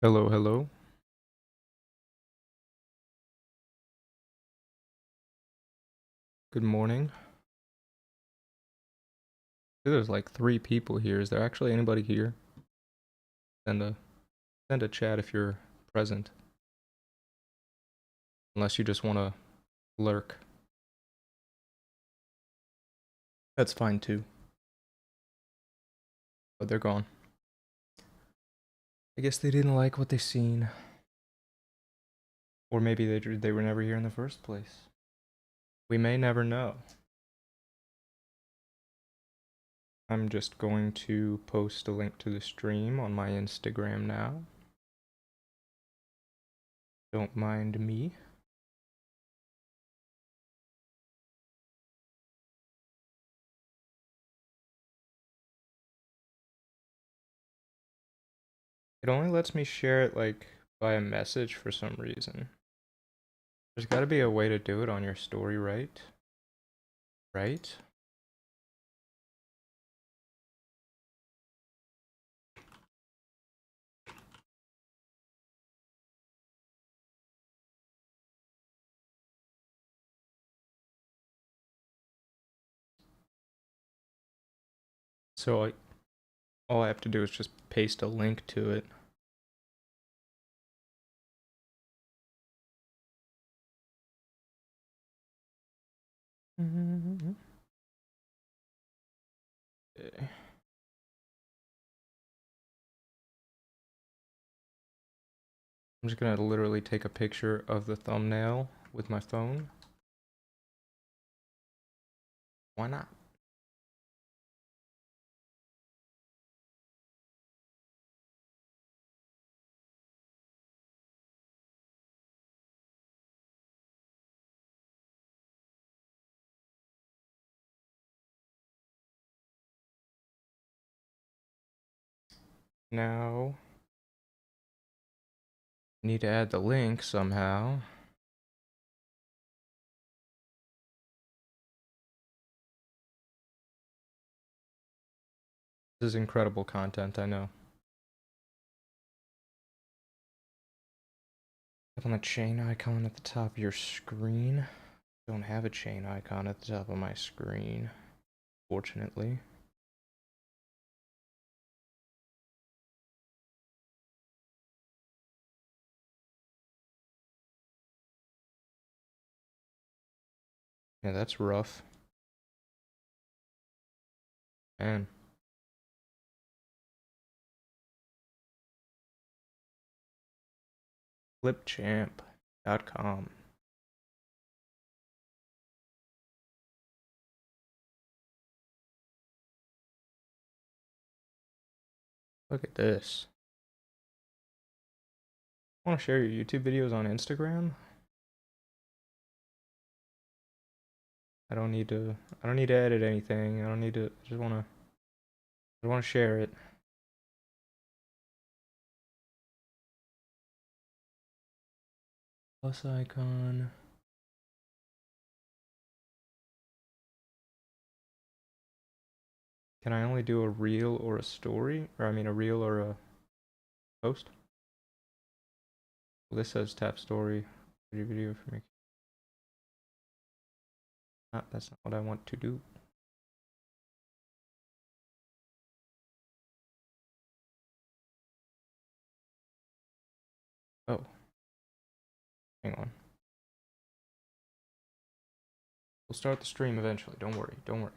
Hello, hello. Good morning. There's like three people here. Is there actually anybody here? Send a send a chat if you're present. Unless you just want to lurk. That's fine too. But they're gone. I guess they didn't like what they seen. Or maybe they were never here in the first place. We may never know. I'm just going to post a link to the stream on my Instagram now. Don't mind me. It only lets me share it like by a message for some reason. There's got to be a way to do it on your story, right? Right? So all I have to do is just paste a link to it. Okay. I'm just gonna literally take a picture of the thumbnail with my phone. Why not? Now, need to add the link somehow. This is incredible content, I know. Click on the chain icon at the top of your screen. Don't have a chain icon at the top of my screen, fortunately. Yeah, that's rough. Man. Flipchamp.com. Look at this. Want to share your YouTube videos on Instagram? I don't need to edit anything. I don't need to I want to share it. Plus icon. Can I only do a reel or a story? Or I mean a reel or a post? Well, this says tap story. Video for me. Ah, that's not what I want to do. Oh. Hang on. We'll start the stream eventually. Don't worry. Don't worry.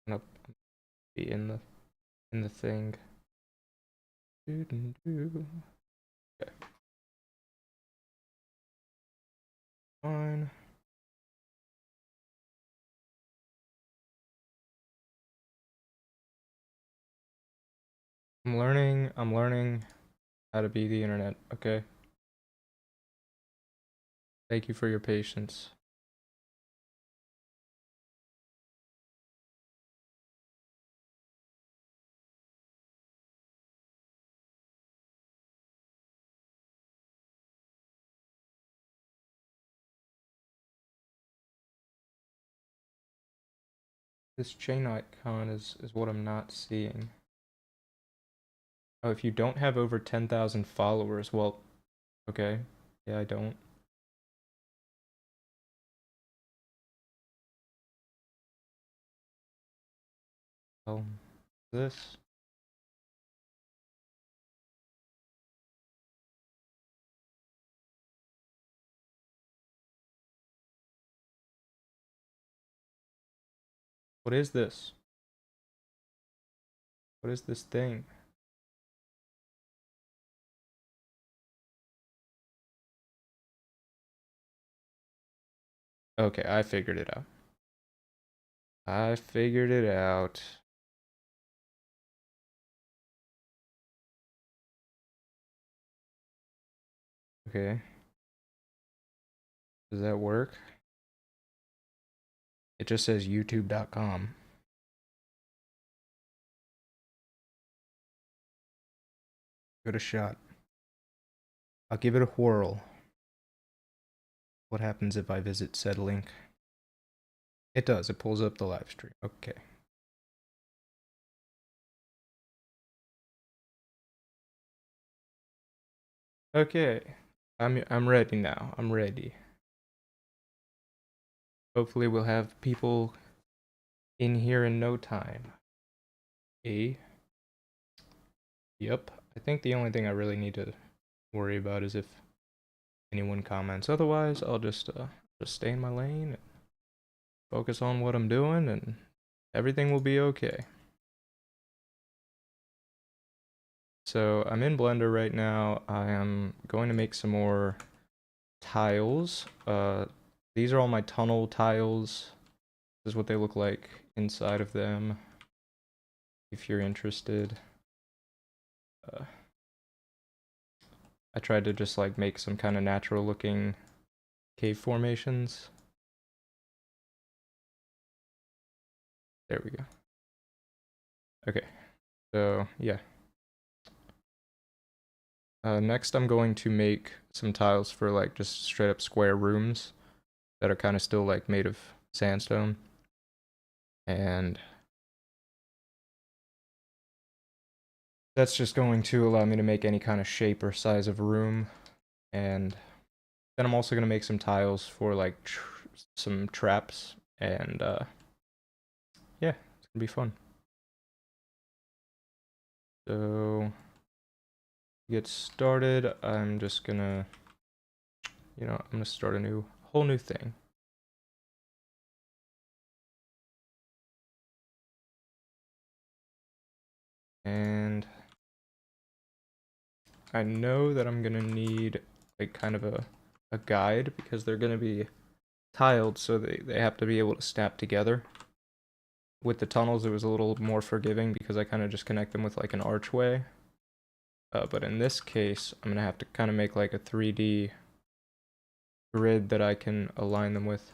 I'm gonna be in the thing. Okay. Fine. I'm learning how to be the internet, okay? Thank you for your patience. This chain icon is what I'm not seeing. Oh, if you don't have over 10,000 followers, well, okay. Yeah, I don't. This. What is this? What is this thing? Okay, I figured it out. I figured it out. Okay. Does that work? It just says youtube.com. Give it a shot. I'll give it a whirl. What happens if I visit said link? It does. It pulls up the live stream. Okay. Okay. I'm ready now. I'm ready. Hopefully we'll have people in here in no time. Yep. I think the only thing I really need to worry about is if anyone comments. Otherwise, I'll just stay in my lane and focus on what I'm doing, and everything will be okay. So I'm in Blender right now. I am going to make some more tiles. These are all my tunnel tiles. This is what they look like inside of them, if you're interested. I tried to just like make some kind of natural looking cave formations. There we go. Okay, so yeah. Next I'm going to make some tiles for like just straight up square rooms that are kind of still like made of sandstone. And that's just going to allow me to make any kind of shape or size of room. And then I'm also going to make some tiles for like some traps, and yeah, it's gonna be fun. So to get started, I'm just gonna, I'm gonna start a whole new thing. And I know that I'm gonna need like kind of a guide, because they're gonna be tiled, so they have to be able to snap together. With the tunnels, it was a little more forgiving because I kind of just connect them with like an archway. But in this case, I'm gonna have to kind of make like a 3D grid that I can align them with.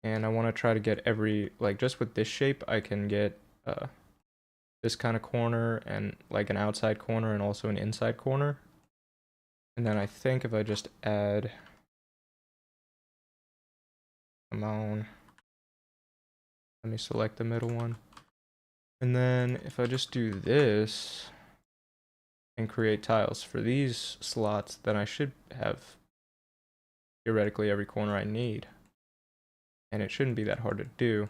And I want to try to get every, like just with this shape, I can get this kind of corner and like an outside corner and also an inside corner. And then I think if I just add, come on, let me select the middle one. And then if I just do this and create tiles for these slots, then I should have theoretically every corner I need. And it shouldn't be that hard to do.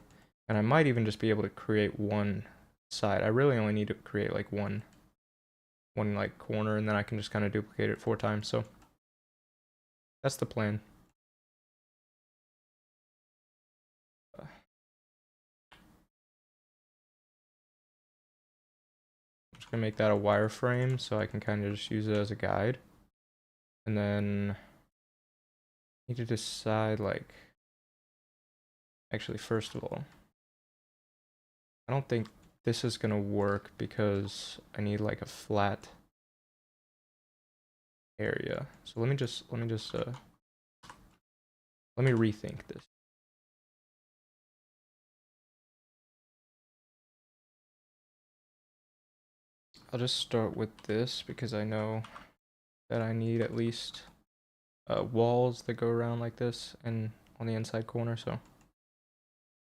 And I might even just be able to create one side. I really only need to create like one like corner, and then I can just kind of duplicate it 4 times. So that's the plan. I'm just gonna make that a wireframe so I can kind of just use it as a guide. And then I need to decide, like, actually, first of all, I don't think this is gonna work because I need like a flat area. So let me rethink this. I'll just start with this because I know that I need at least walls that go around like this and on the inside corner, so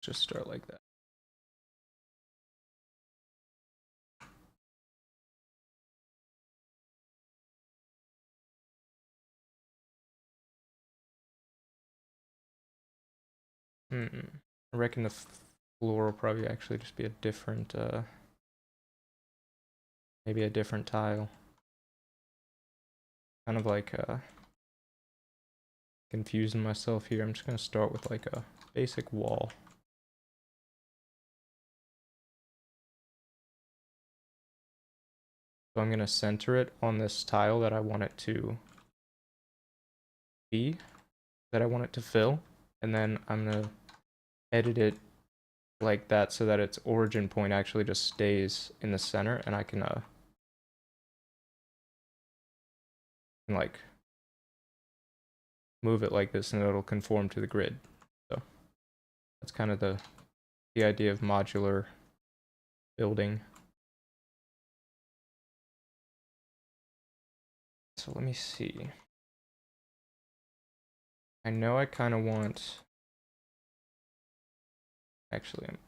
just start like that. I reckon the floor will probably actually just be a different, maybe a different tile. Kind of like, confusing myself here. I'm just gonna start with like a basic wall. So I'm gonna center it on this tile that I want it to be, that I want it to fill, and then I'm gonna edit it like that so that its origin point actually just stays in the center, and I can like move it like this and it'll conform to the grid. So that's kind of the idea of modular building. So let me see. I know I kind of want, actually I'm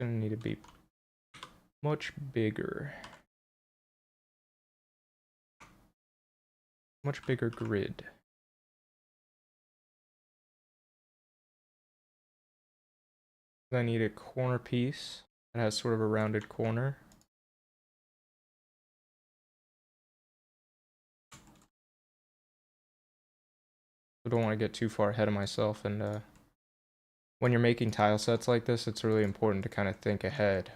gonna need to be much bigger. Much bigger grid. I need a corner piece that has sort of a rounded corner. I don't want to get too far ahead of myself, and when you're making tile sets like this, it's really important to kind of think ahead.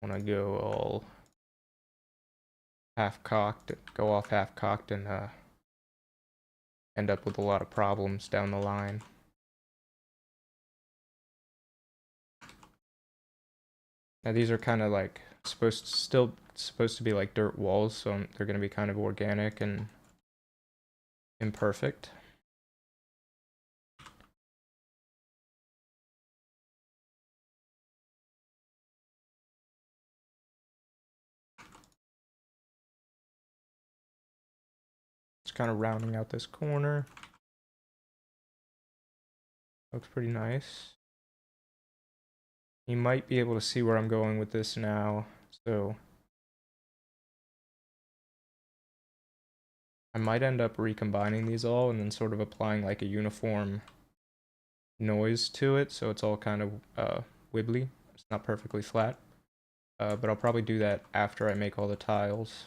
I want to go all half-cocked, go off half-cocked, and end up with a lot of problems down the line. Now these are kind of like still supposed to be like dirt walls, so they're going to be kind of organic and imperfect. Just kind of rounding out this corner. Looks pretty nice. You might be able to see where I'm going with this now, so I might end up recombining these all and then sort of applying like a uniform noise to it, so it's all kind of wibbly. It's not perfectly flat, but I'll probably do that after I make all the tiles.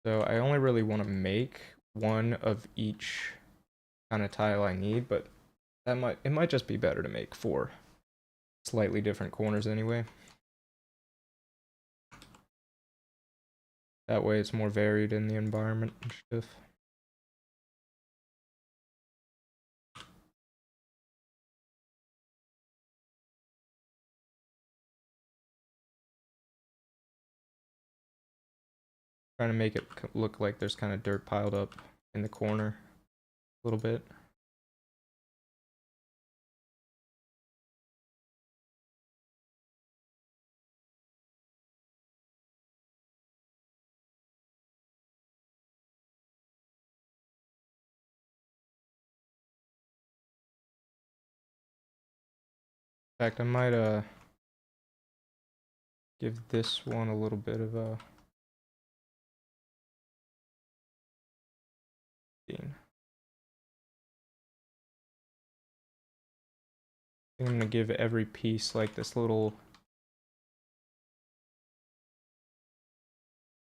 So I only really want to make one of each kind of tile I need, but it might just be better to make 4 slightly different corners anyway. That way it's more varied in the environment and stuff. Trying to make it look like there's kind of dirt piled up in the corner a little bit. In fact, I might give this one a little bit of a I'm gonna give every piece like this little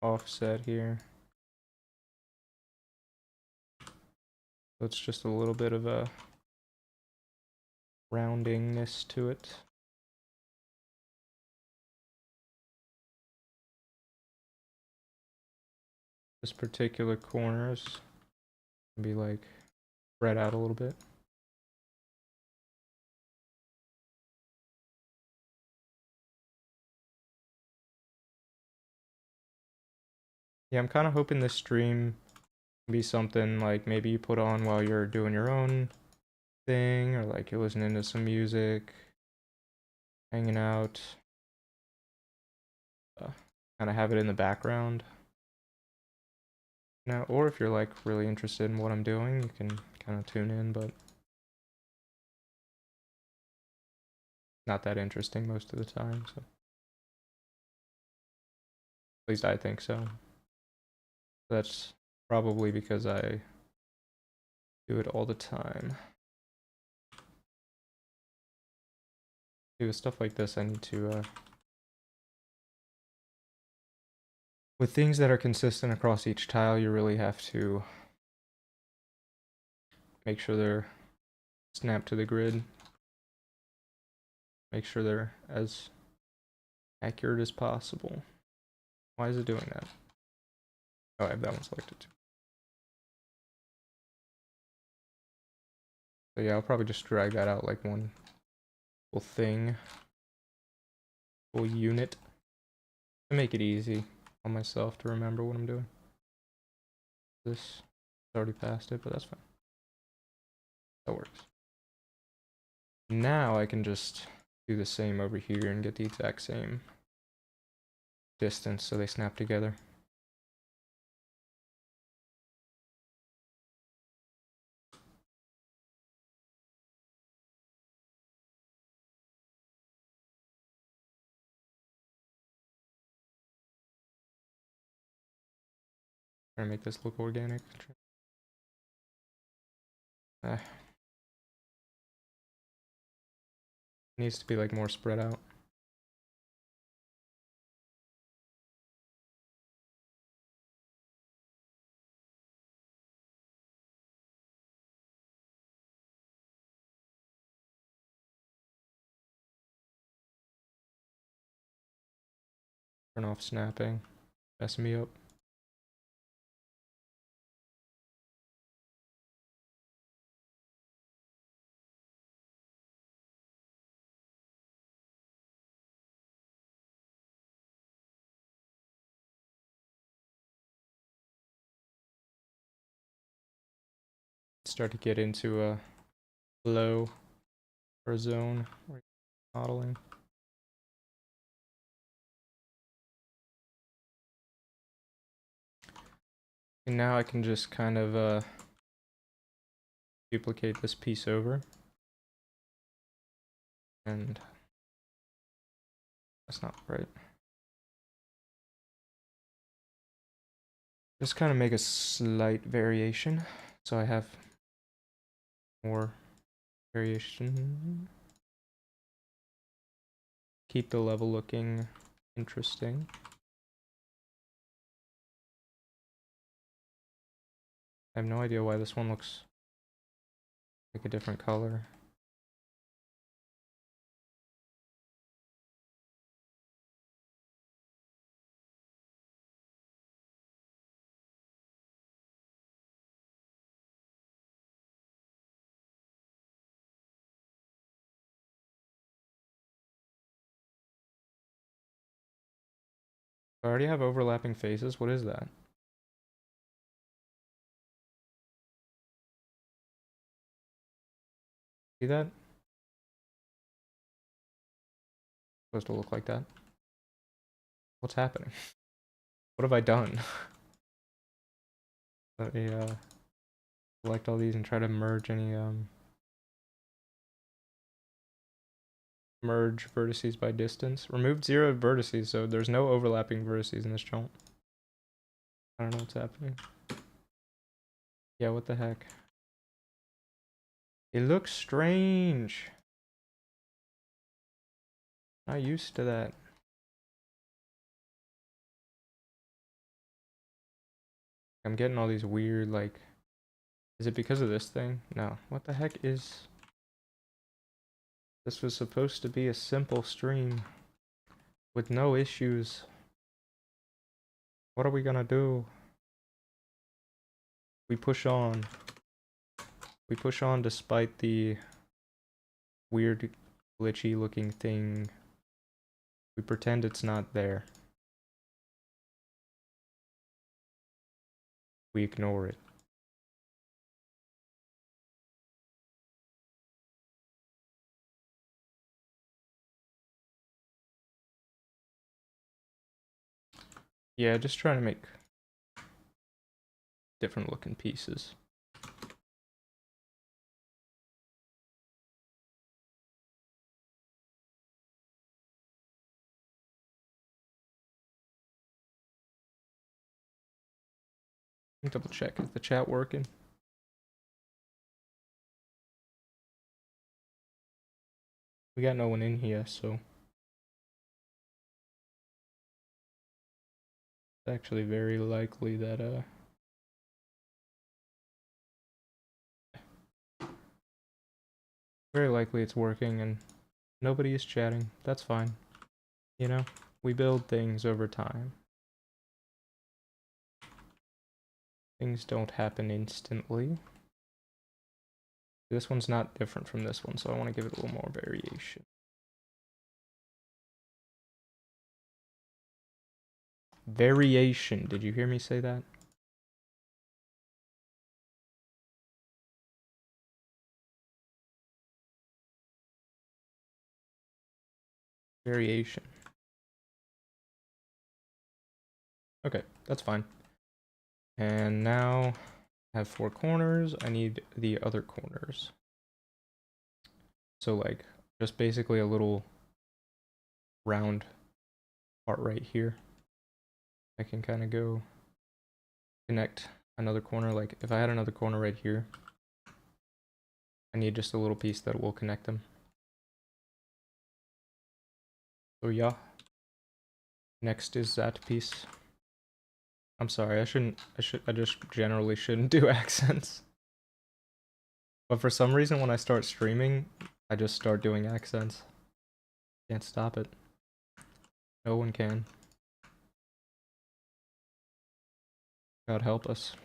offset here. So it's just a little bit of a roundingness to it. This particular corners can be like spread out a little bit. Yeah, I'm kind of hoping this stream can be something like maybe you put on while you're doing your own thing, or like you're listening to some music, hanging out, kind of have it in the background. Now, or if you're like really interested in what I'm doing, you can kind of tune in, but not that interesting most of the time, so at least I think so. That's probably because I Do it all the time. With stuff like this, I need to, with things that are consistent across each tile, you really have to make sure they're snapped to the grid. Make sure they're as accurate as possible. Why is it doing that? Oh, I have that one selected too. So yeah, I'll probably just drag that out like one full thing, full unit, to make it easy on myself to remember what I'm doing. This already passed it, but that's fine. That works. Now I can just do the same over here and get the exact same distance so they snap together. Try to make this look organic. Needs to be like more spread out. Turn off snapping. Mess me up. Start to get into a flow or a zone modeling. And now I can just kind of duplicate this piece over. And that's not right. Just kind of make a slight variation so I have more variation. Keep the level looking interesting. I have no idea why this one looks like a different color. I already have overlapping faces. What is that? See that? Supposed to look like that. What's happening? What have I done? Let me select all these and try to merge any merge vertices by distance. Removed 0 vertices, so there's no overlapping vertices in this chunk. I don't know what's happening. Yeah, what the heck? It looks strange. Not used to that. I'm getting all these weird, like... Is it because of this thing? No. What the heck is... This was supposed to be a simple stream with no issues. What are we gonna do? We push on. We push on despite the weird, glitchy looking thing. We pretend it's not there. We ignore it. Yeah, just trying to make different looking pieces. Double check, is the chat working? We got no one in here, so it's actually very likely that very likely it's working and nobody is chatting. That's fine. You know, we build things over time. Things don't happen instantly. This one's not different from this one, so I want to give it a little more variation. Variation. Did you hear me say that? Variation. Okay, that's fine. And now I have 4 corners. I need the other corners. So like just basically a little round part right here. I can kind of go connect another corner. Like if I had another corner right here, I need just a little piece that will connect them. So yeah. Next is that piece. I'm sorry, I just generally shouldn't do accents. But for some reason when I start streaming, I just start doing accents. Can't stop it. No one can. God help us.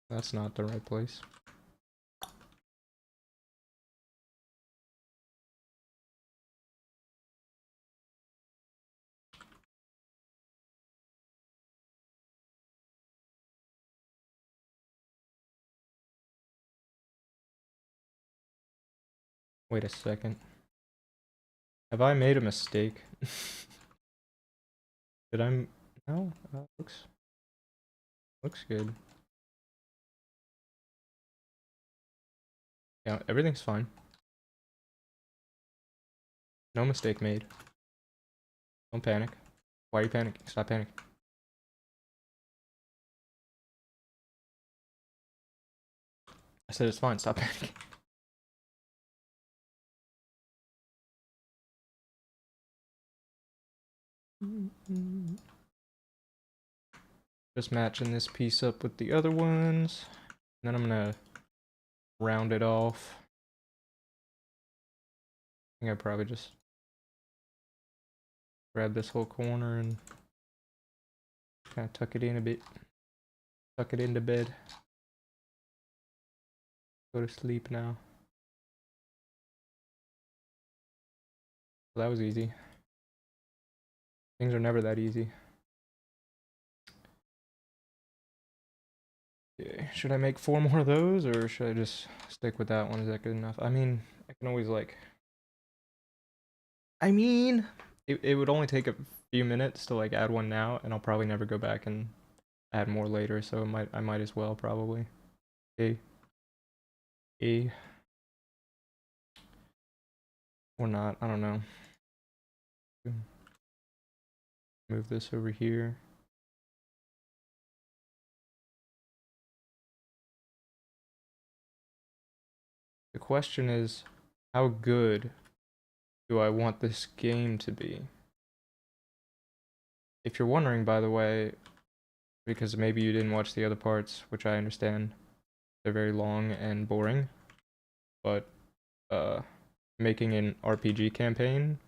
That's not the right place. Wait a second. Have I made a mistake? Did I? No, looks good. Yeah, everything's fine. No mistake made. Don't panic. Why are you panicking? Stop panicking. I said it's fine. Stop panicking. Just matching this piece up with the other ones. And then I'm gonna round it off. I think I probably just grab this whole corner and kind of tuck it in a bit. Tuck it into bed. Go to sleep now. Well, that was easy. Things are never that easy. Okay. Should I make 4 more of those, or should I just stick with that one? Is that good enough? I mean, I can always like... I mean, it would only take a few minutes to like add one now, and I'll probably never go back and add more later, so I might as well probably. A. Or not, I don't know. Move this over here. The question is, how good do I want this game to be? If you're wondering, by the way, because maybe you didn't watch the other parts, which I understand, they're very long and boring, but making an RPG campaign,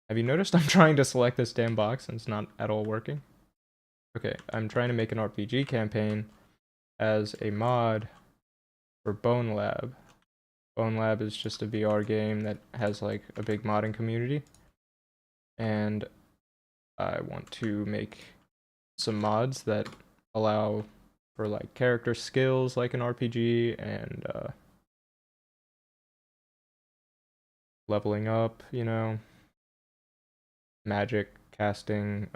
have you noticed I'm trying to select this damn box and it's not at all working? Okay, I'm trying to make an RPG campaign as a mod for Bonelab. Bonelab is just a VR game that has like a big modding community, and I want to make some mods that allow for like character skills like an RPG and leveling up, you know, magic casting,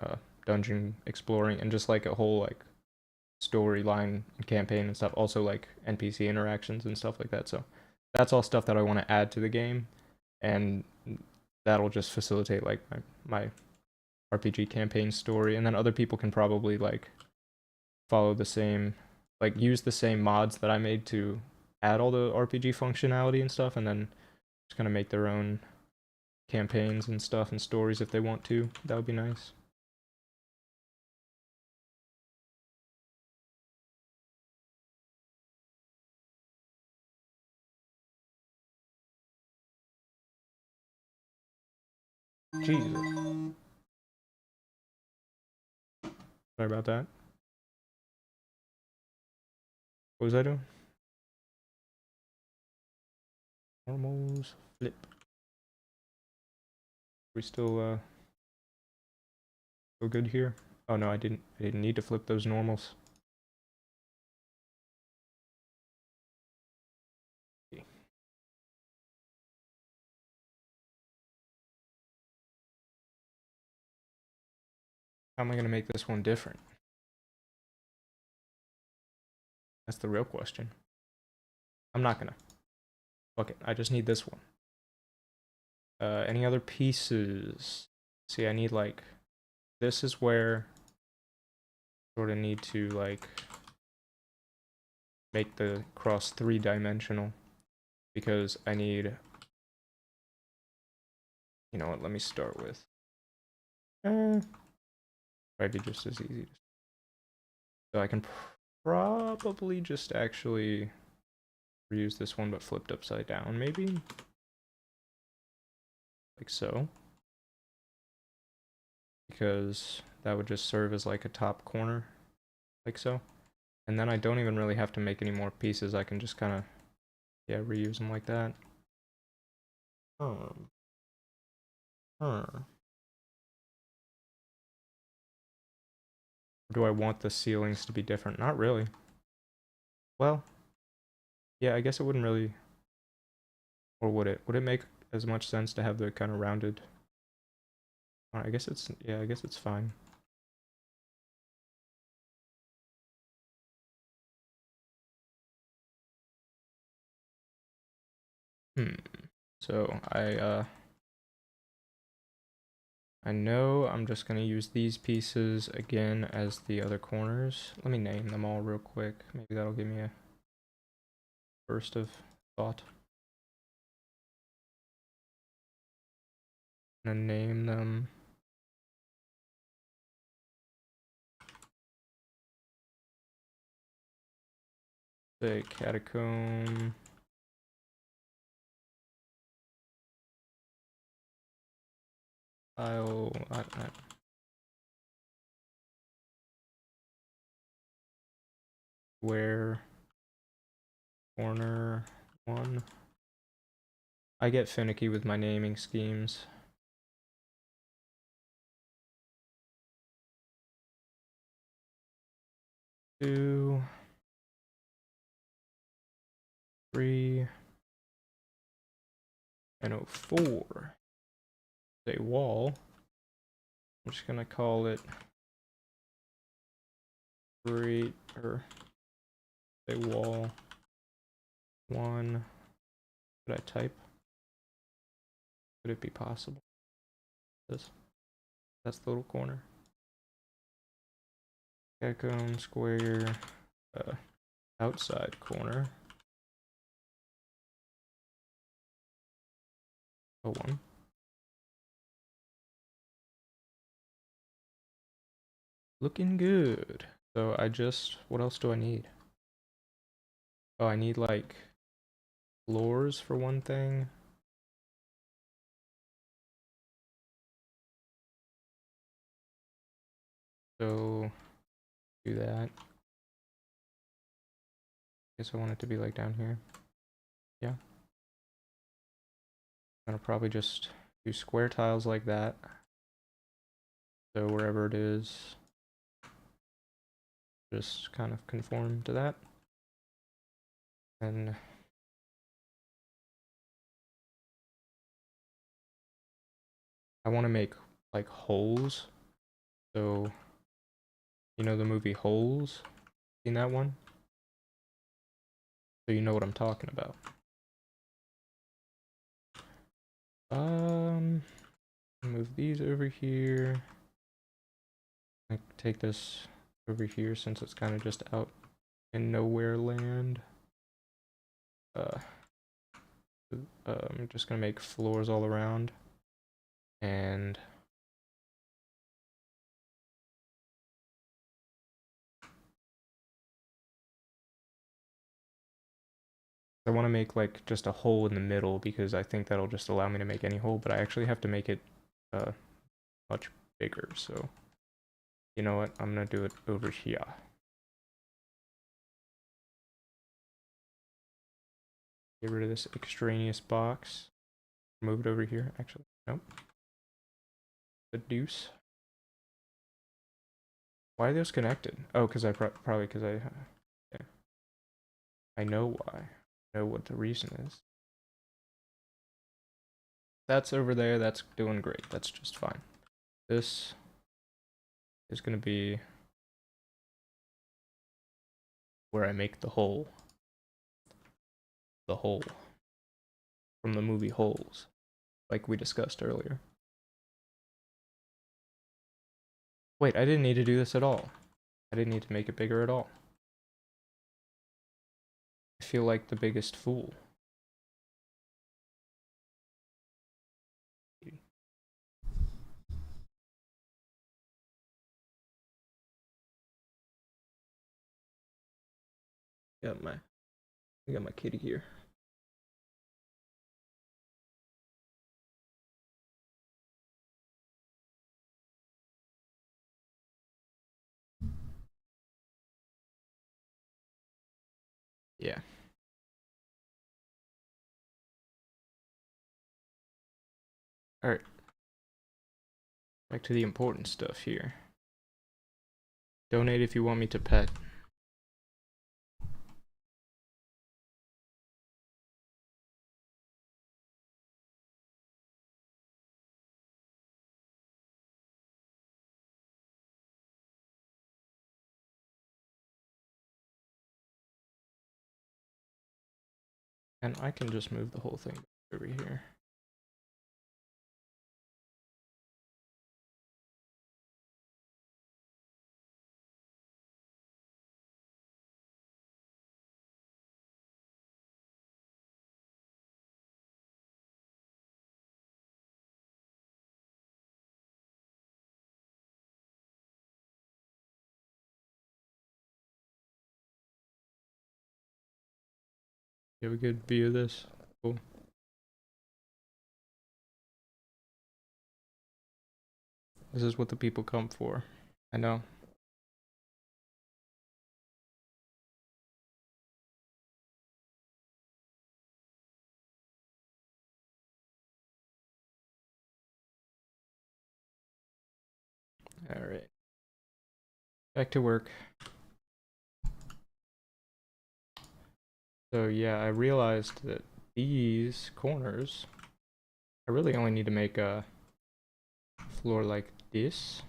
dungeon exploring, and just like a whole like storyline and campaign and stuff. Also like NPC interactions and stuff like that. So that's all stuff that I want to add to the game, and that'll just facilitate like my RPG campaign story, and then other people can probably like follow the same, like use the same mods that I made to add all the RPG functionality and stuff, and then just kind of make their own campaigns and stuff and stories if they want to. That would be nice. Jesus. Sorry about that. What was I doing? Normals. Flip. We still good here? Oh no, I didn't need to flip those normals. How am I gonna make this one different? That's the real question. I'm not gonna. Fuck it, I just need this one. Any other pieces? See, I need like, this is where I sort of need to like make the cross 3-dimensional, because I need, you know what, let me start with, might be just as easy. So I can probably just actually reuse this one but flipped upside down, maybe? Like so. Because that would just serve as like a top corner, like so. And then I don't even really have to make any more pieces, I can just kind of, yeah, reuse them like that. Do I want the ceilings to be different? Not really. Well, yeah, I guess it wouldn't really, or would it? Would it make as much sense to have the kind of rounded? I guess it's, yeah, I guess it's fine. So I know I'm just gonna use these pieces again as the other corners. Let me name them all real quick. Maybe that'll give me a burst of thought. I'm gonna name them. Say Catacomb. Where corner 1. I get finicky with my naming schemes. 2, 3, and 4. Say wall. I'm just gonna call it create, or say wall 1. Could I type? Could it be possible? That's the little corner. Catacomb square, outside corner. 1. Looking good. So I just, what else do I need? Oh, I need like floors for one thing. So do that. Guess I want it to be like down here. Yeah. I'm gonna probably just do square tiles like that. So wherever it is, just kind of conform to that. And I want to make like holes. So, you know the movie Holes? Seen that one? So you know what I'm talking about. Move these over here. I take this over here since it's kind of just out in nowhere land. I'm just gonna make floors all around, and I want to make like just a hole in the middle because I think that'll just allow me to make any hole, but I actually have to make it much bigger. So you know what? I'm gonna do it over here. Get rid of this extraneous box. Move it over here. Actually, nope. The deuce. Why are those connected? Oh, because I probably because yeah. I know why. I know what the reason is. That's over there. That's doing great. That's just fine. This is gonna be where I make the hole. The hole from the movie Holes, like we discussed earlier. Wait, I didn't need to do this at all. I didn't need to make it bigger at all. I feel like the biggest fool. I got my kitty here. Yeah. Alright. Back to the important stuff here. Donate if you want me to pet. And I can just move the whole thing over here. You have a good view of this? Cool. This is what the people come for. I know. Alright. Back to work. So yeah, I realized that these corners, I really only need to make a floor like this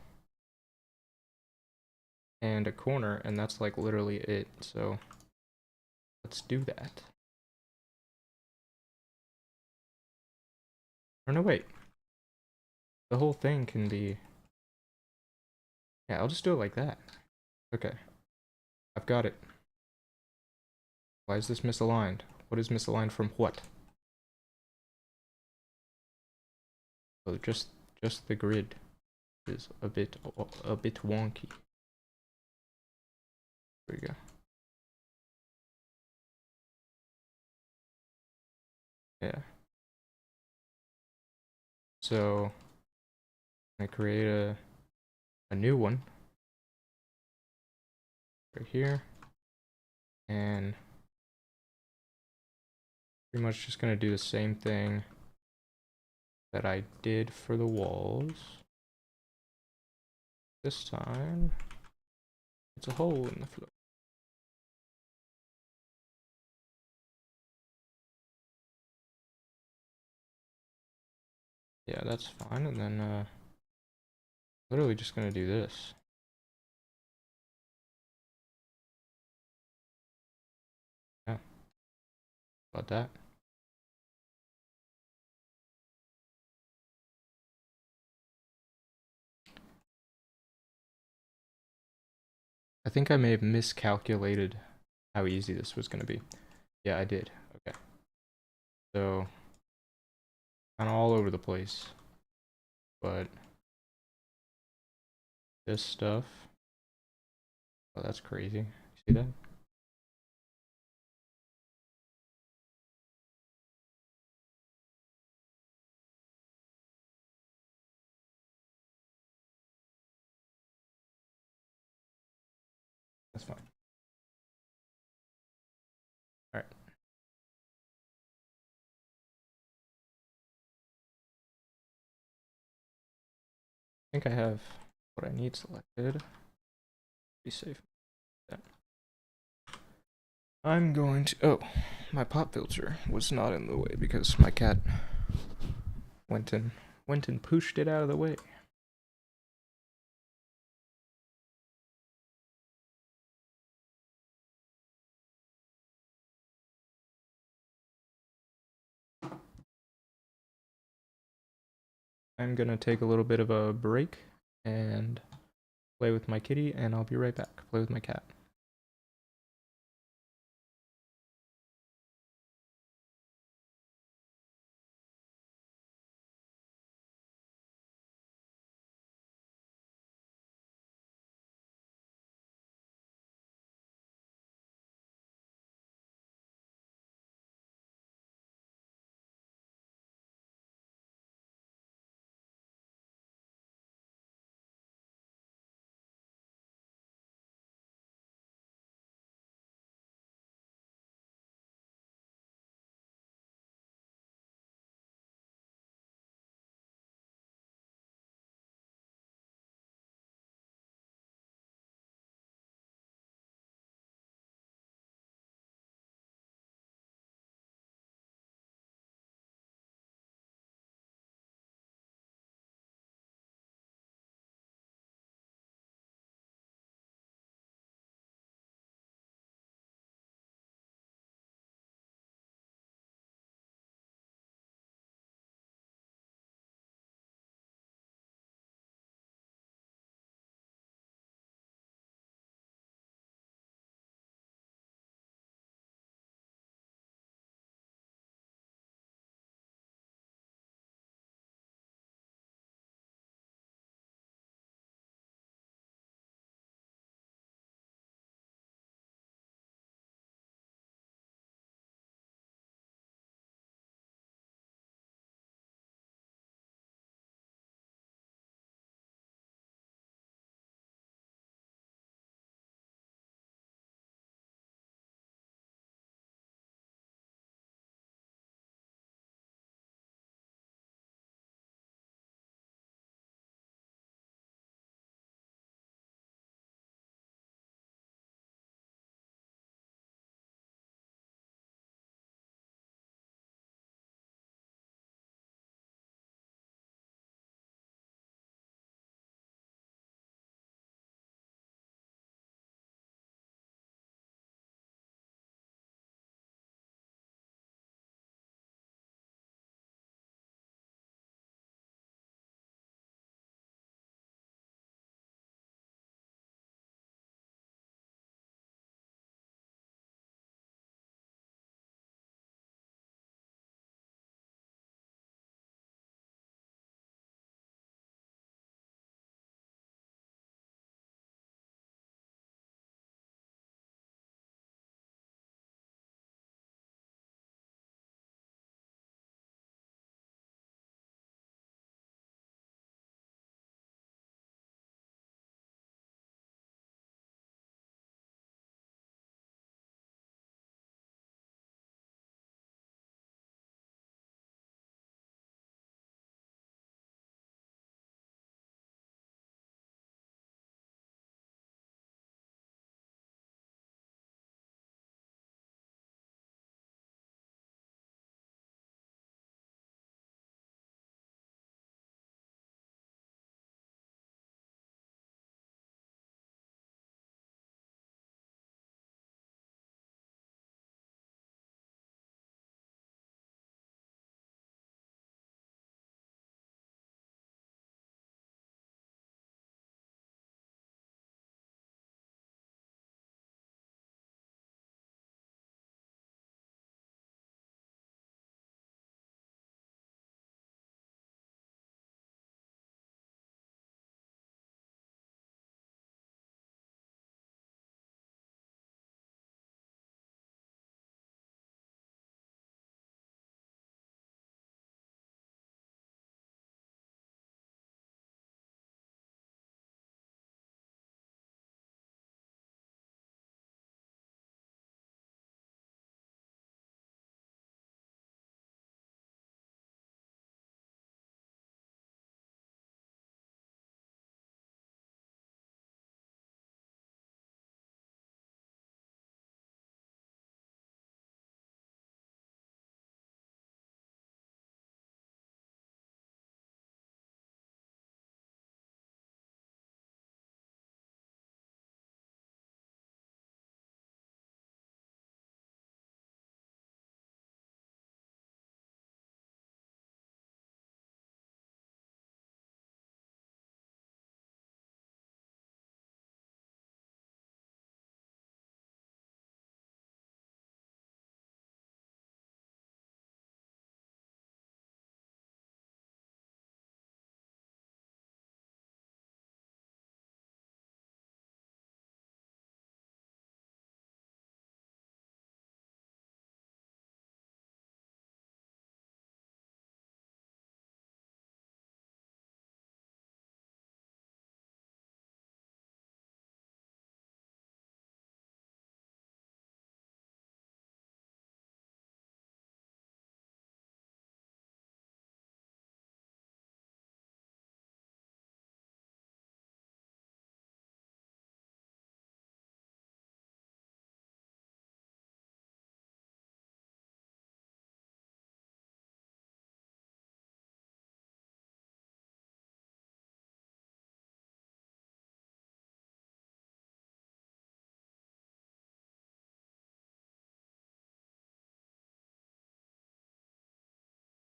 and a corner, and that's like literally it. So let's do that. Or no, wait. The whole thing can be... Yeah, I'll just do it like that. Okay. I've got it. Why is this misaligned? What is misaligned from what? Oh, just the grid is a bit wonky. There we go. Yeah. So I create a new one right here, and pretty much just gonna do the same thing that I did for the walls. This time it's a hole in the floor. Yeah, that's fine. And then literally just gonna do this. Yeah, about that. I think I may have miscalculated how easy this was gonna be. Yeah, I did. Okay. So kind of all over the place. But this stuff, oh, that's crazy. See that? That's fine. All right. I think I have what I need selected. Be safe. I'm going to. Oh, my pop filter was not in the way because my cat went and pushed it out of the way. I'm gonna take a little bit of a break and play with my kitty, and I'll be right back. Play with my cat.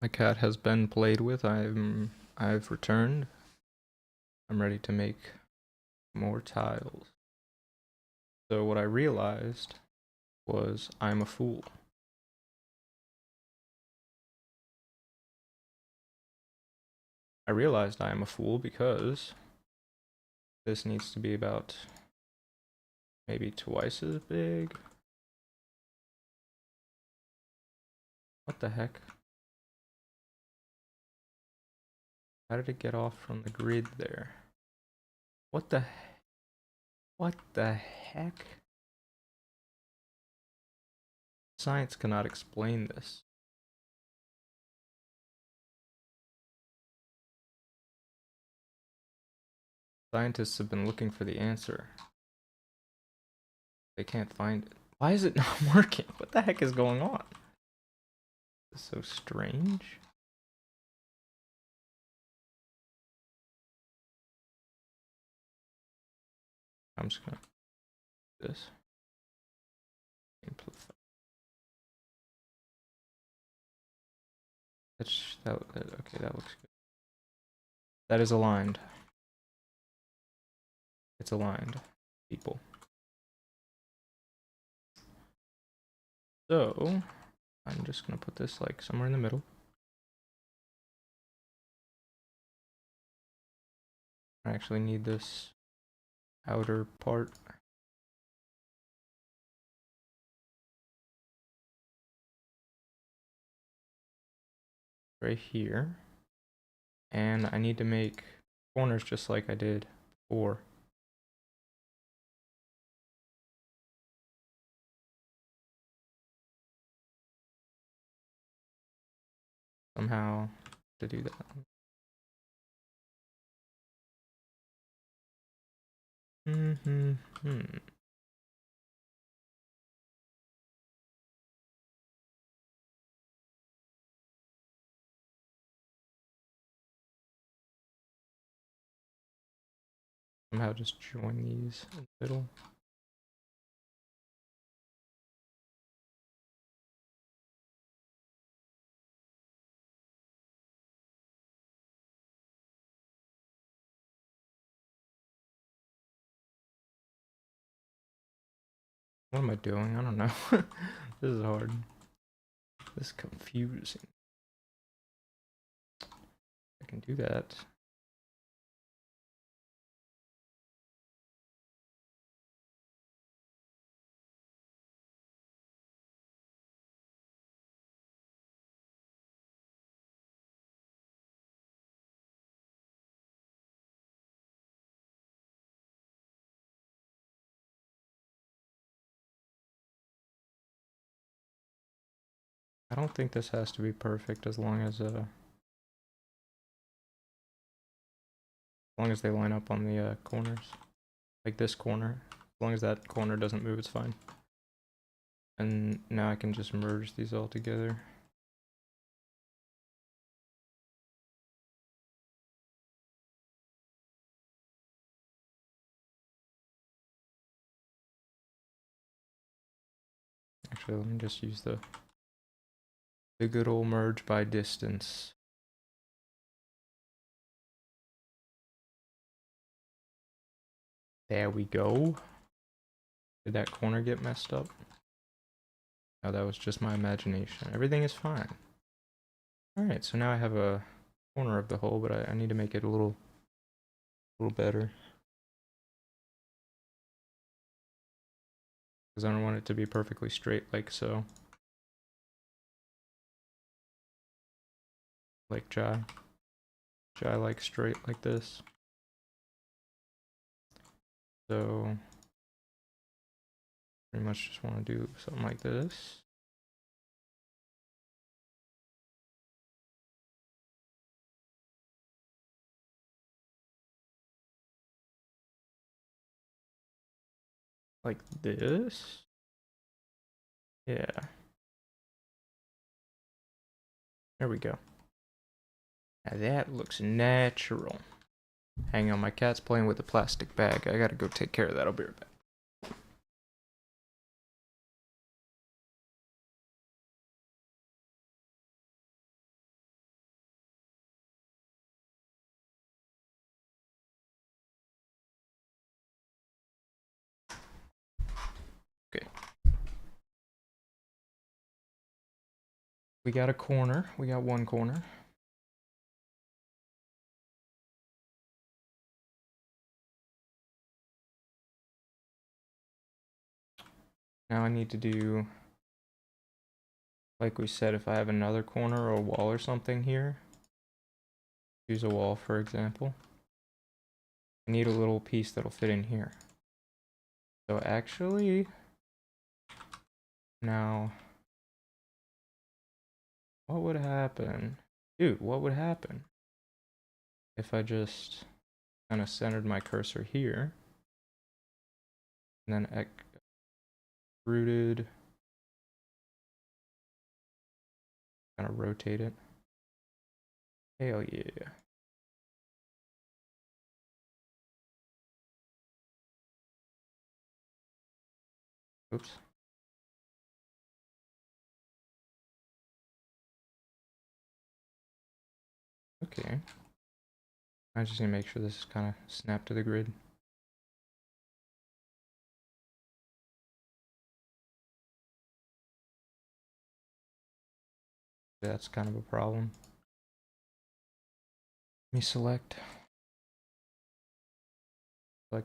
My cat has been played with. I've returned. I'm ready to make more tiles. So what I realized was I'm a fool. I realized I am a fool because this needs to be about maybe twice as big. What the heck? How did it get off from the grid there? What the heck? Science cannot explain this. Scientists have been looking for the answer. They can't find it. Why is it not working? What the heck is going on? This is so strange. I'm just gonna do this. Simplify. Okay, that looks good. That is aligned. It's aligned, people. So, I'm just gonna put this like somewhere in the middle. I actually need this outer part. Right here. And I need to make corners just like I did before. Somehow to do that. Somehow just join these in the middle. What am I doing? I don't know. This is hard. This is confusing. I can do that. I don't think this has to be perfect as long as they line up on the corners. Like this corner. As long as that corner doesn't move, it's fine. And now I can just merge these all together. Actually, let me just use the good old merge by distance. There we go. Did that corner get messed up? No, that was just my imagination. Everything is fine. Alright, so now I have a corner of the hole, but I need to make it a little better. Because I don't want it to be perfectly straight like so. Like Jai. Jai likes straight like this. So pretty much just want to do something like this. Like this. Yeah. There we go. Now that looks natural. Hang on, my cat's playing with a plastic bag. I gotta go take care of that. I'll be right back. We got a corner. We got one corner. Now I need to do, like we said, if I have another corner or a wall or something here, use a wall for example, I need a little piece that'll fit in here. So actually, now, what would happen? Dude, what would happen if I just kind of centered my cursor here, and then extruded, kind of rotate it? Hell yeah. Oops. Okay. I just need to make sure this is kind of snapped to the grid. That's kind of a problem. Let me select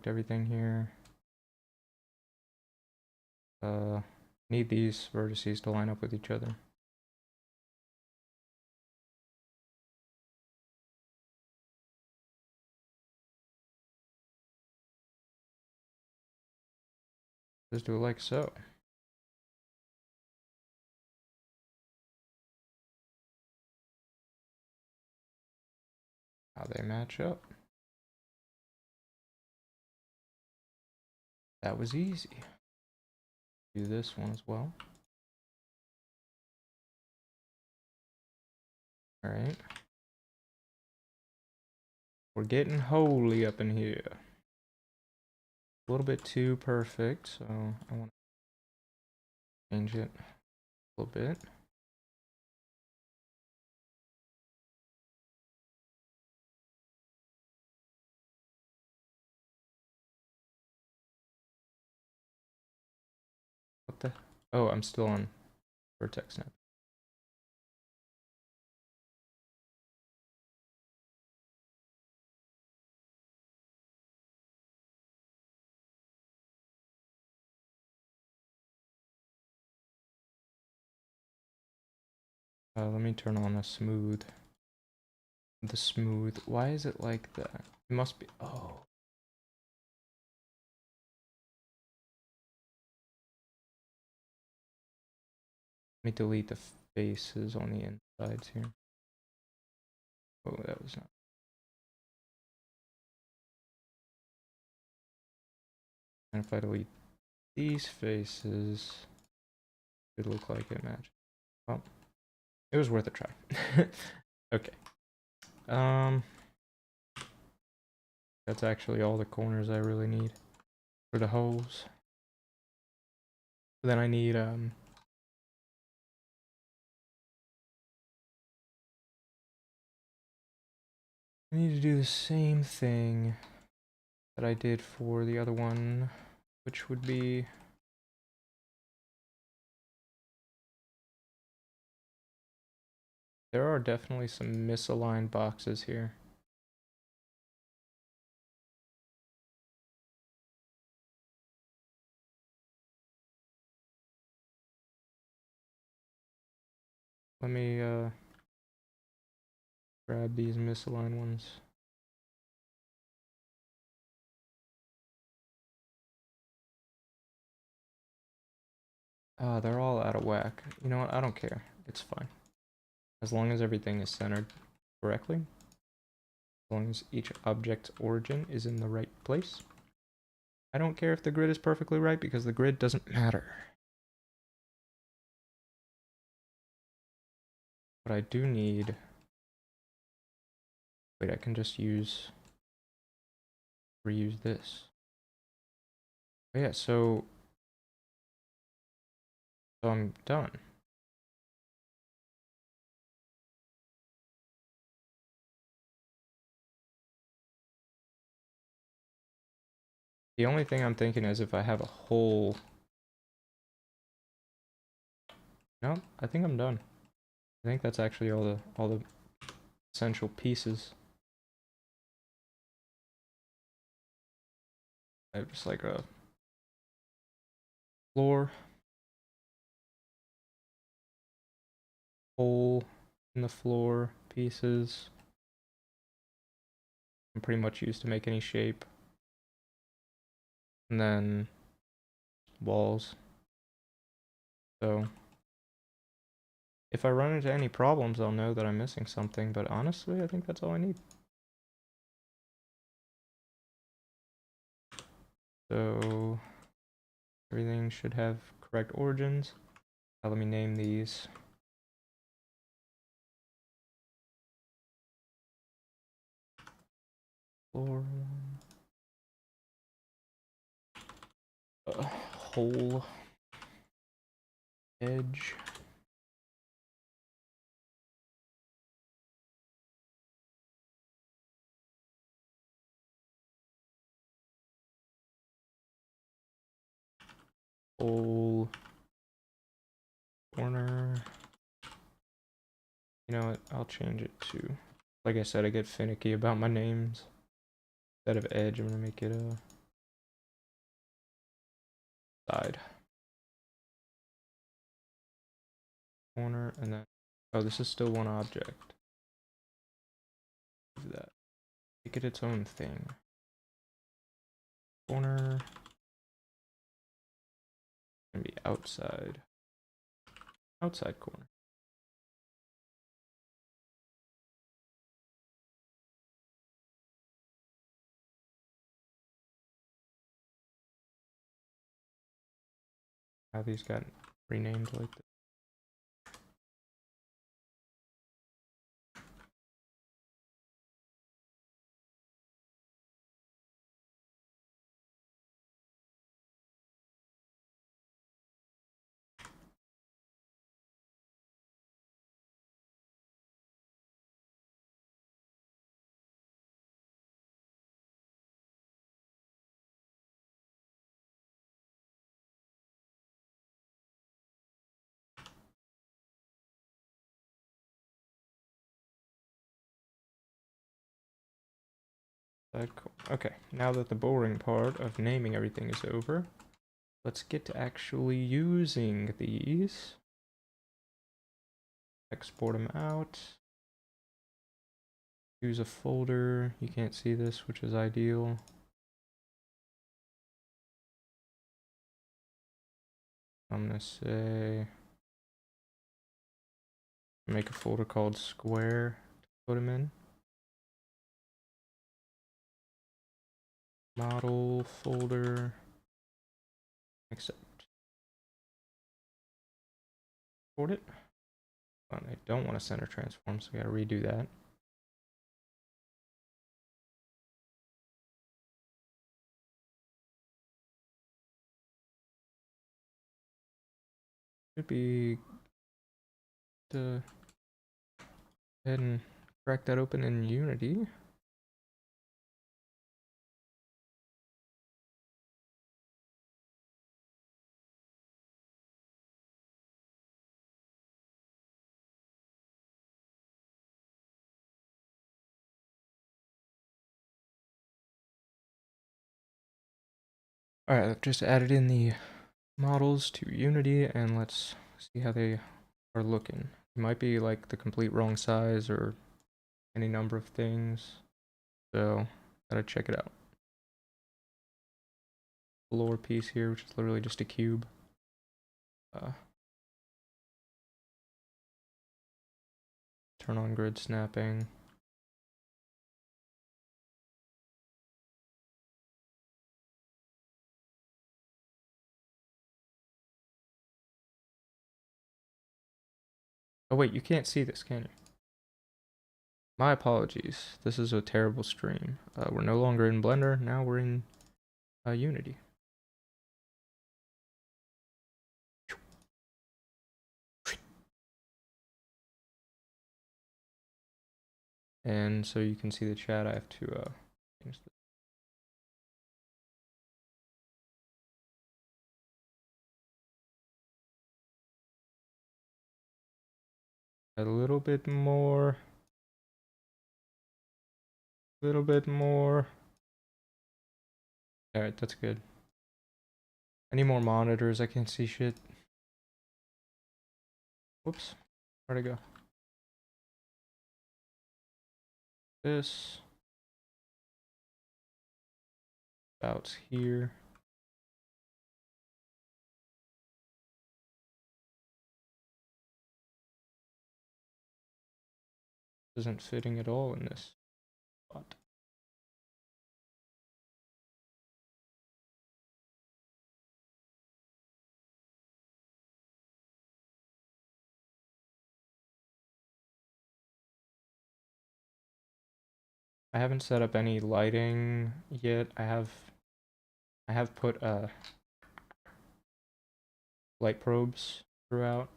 everything here. Need these vertices to line up with each other. Just do it like so. How they match up. That was easy. Do this one as well. All right. We're getting holy up in here. A little bit too perfect, so I want to change it a little bit. What the? Oh, I'm still on vertex snap. Let me turn on a smooth. The smooth. Why is it like that? It must be. Oh. Let me delete the faces on the insides here. Oh, that was not. And if I delete these faces, it would look like it matched. Well, it was worth a try. Okay. That's actually all the corners I really need for the holes. Then I need I need to do the same thing that I did for the other one, which would be there are definitely some misaligned boxes here. Let me grab these misaligned ones. They're all out of whack. You know what? I don't care. It's fine. As long as everything is centered correctly. As long as each object's origin is in the right place. I don't care if the grid is perfectly right because the grid doesn't matter. But I do need... Wait, I can just reuse this. Oh yeah, so I'm done. The only thing I'm thinking is if I have a hole... No, I think I'm done. I think that's actually all the essential pieces. I have just like a floor, hole in the floor pieces. I'm pretty much used to make any shape. And then walls. So if I run into any problems, I'll know that I'm missing something, but honestly, I think that's all I need. So everything should have correct origins. Now let me name these. Floor hole edge. Hole corner. You know what? I'll change it to, like I said, I get finicky about my names. Instead of edge, I'm gonna make it a side. Corner, and then, oh, this is still one object. Do that. Make it its own thing. Corner. Gonna be outside. Outside corner. How these got renamed like this. Okay, now that the boring part of naming everything is over, let's get to actually using these. Export them out. Use a folder. You can't see this, which is ideal. I'm gonna say make a folder called square to put them in. Model folder. Accept. Export it. Oh, I don't want to center transform, so we gotta redo that. Should be to go ahead and crack that open in Unity. Alright, I've just added in the models to Unity, and let's see how they are looking. It might be like the complete wrong size or any number of things, so gotta check it out. The lower piece here, which is literally just a cube. Turn on grid snapping. Oh wait, you can't see this, can you? My apologies. This is a terrible stream. We're no longer in Blender. Now we're in Unity. And so you can see the chat. I have to change this. A little bit more. A little bit more. Alright, that's good. I need more monitors, I can't see shit. Whoops. Where'd it go? This. About here. Isn't fitting at all in this spot. I haven't set up any lighting yet. I have put light probes throughout.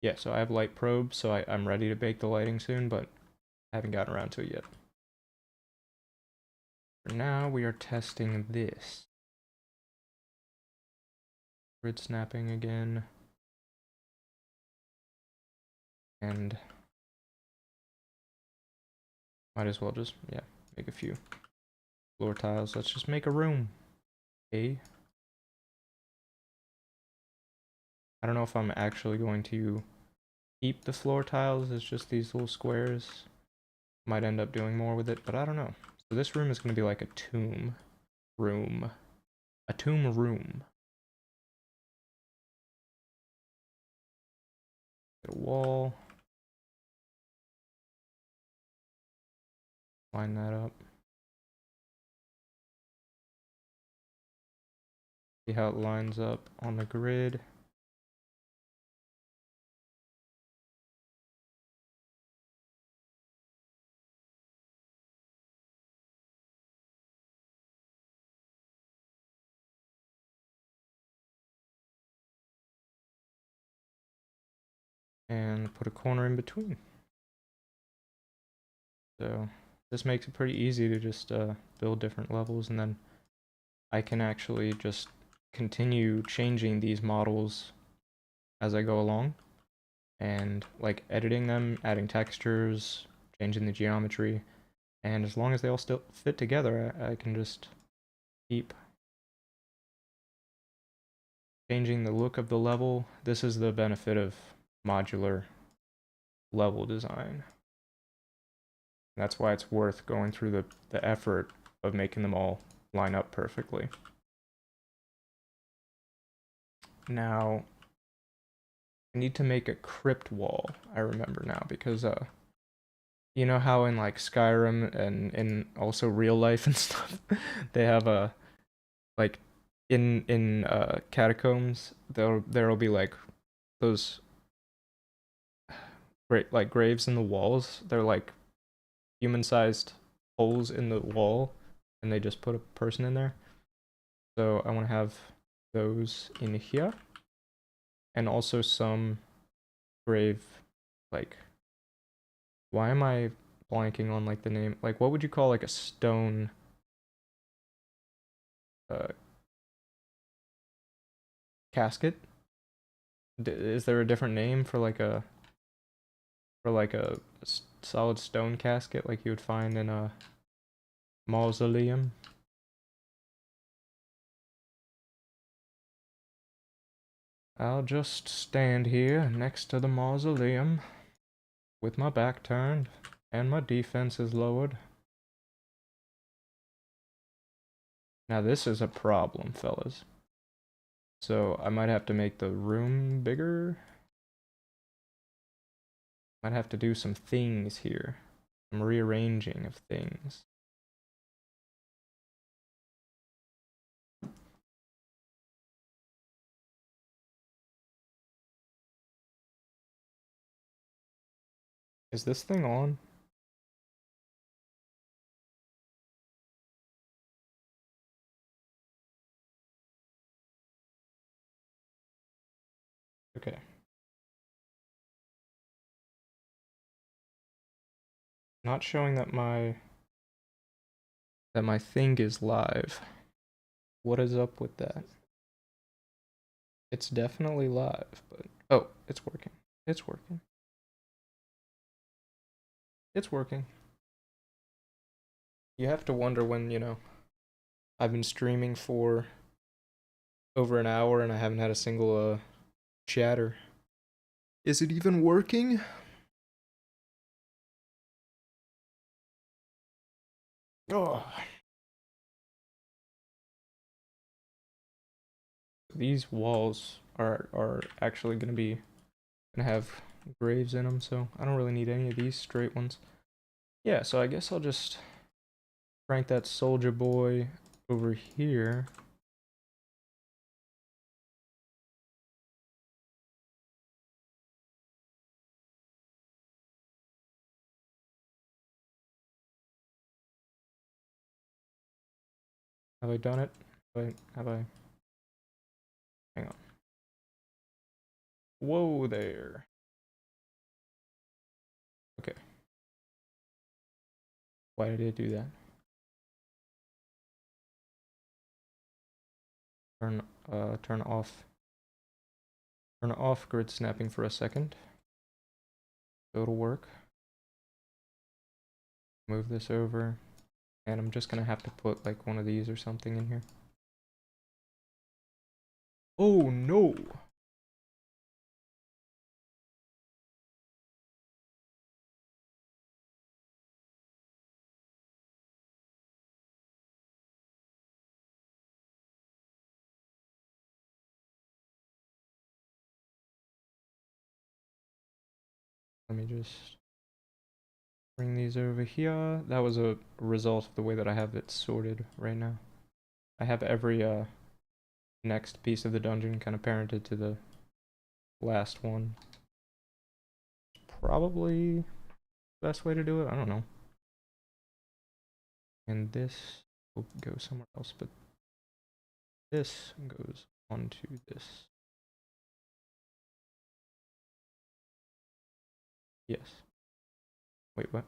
Yeah, so I have light probes, so I'm ready to bake the lighting soon, but I haven't gotten around to it yet. For now, we are testing this. Grid snapping again. And might as well just, yeah, make a few floor tiles. Let's just make a room. Okay. I don't know if I'm actually going to keep the floor tiles as just these little squares. Might end up doing more with it, but I don't know. So this room is going to be like a tomb room. A tomb room. Get a wall. Line that up. See how it lines up on the grid. And put a corner in between. So this makes it pretty easy to just build different levels, and then I can actually just continue changing these models as I go along, and like editing them, adding textures, changing the geometry, and as long as they all still fit together, I can just keep changing the look of the level. This is the benefit of modular level design. That's why it's worth going through the effort of making them all line up perfectly. Now, I need to make a crypt wall, I remember now, because you know how in like Skyrim and in also real life and stuff, they have a like in Catacombs, there'll be like those great like graves in the walls. They're like human-sized holes in the wall, and they just put a person in there. So I want to have those in here, and also some grave, like, why am I blanking on like the name? Like, what would you call like a stone casket? Is there a different name for like a solid stone casket like you would find in a mausoleum? I'll just stand here next to the mausoleum with my back turned and my defense is lowered. Now this is a problem, fellas. So I might have to make the room bigger. Might have to do some things here. Some rearranging of things. Is this thing on? Okay. Not showing that my thing is live. What is up with that? It's definitely live, but oh, it's working. It's working. It's working. You have to wonder when, I've been streaming for over an hour and I haven't had a single chatter. Is it even working? Oh. These walls are actually gonna have graves in them, so I don't really need any of these straight ones. Yeah, so I guess I'll just crank that soldier boy over here. Have I done it? Have I? Hang on. Whoa there. Okay. Why did it do that? Turn off. Turn off grid snapping for a second. So it'll work. Move this over. And I'm just gonna have to put like one of these or something in here. Oh no! Let me just bring these over here. That was a result of the way that I have it sorted right now. I have every next piece of the dungeon kind of parented to the last one. Probably the best way to do it. I don't know. And this will go somewhere else, but this goes onto this. Yes. Wait, what?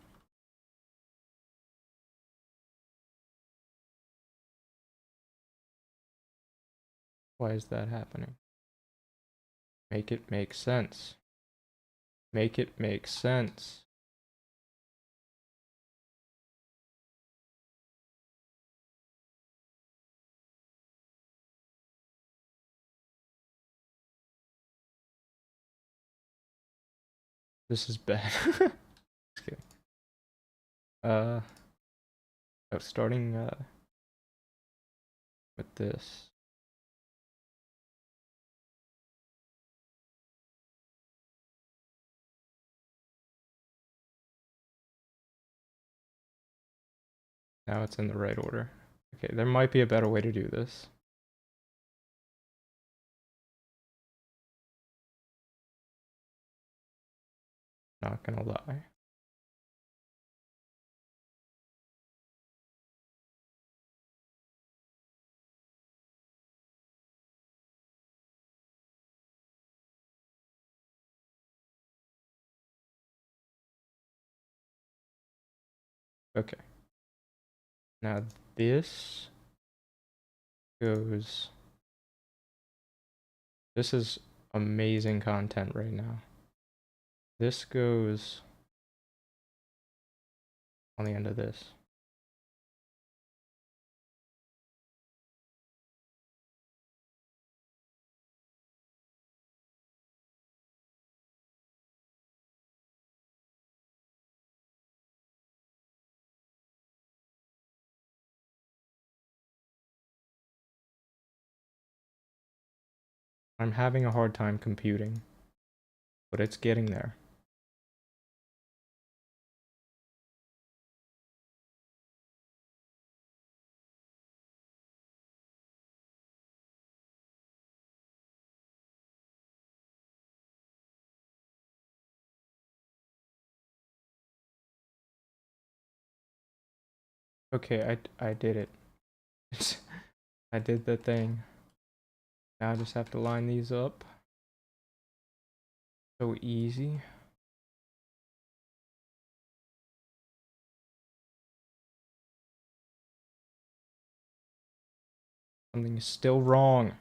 Why is that happening? Make it make sense. Make it make sense. This is bad. Just kidding. Oh, starting with this. Now it's in the right order. Okay, there might be a better way to do this. Not gonna lie. Okay. Now this goes. This is amazing content right now. This goes on the end of this. I'm having a hard time computing, but it's getting there. Okay, I did it. I did the thing. Now I just have to line these up. So easy. Something is still wrong.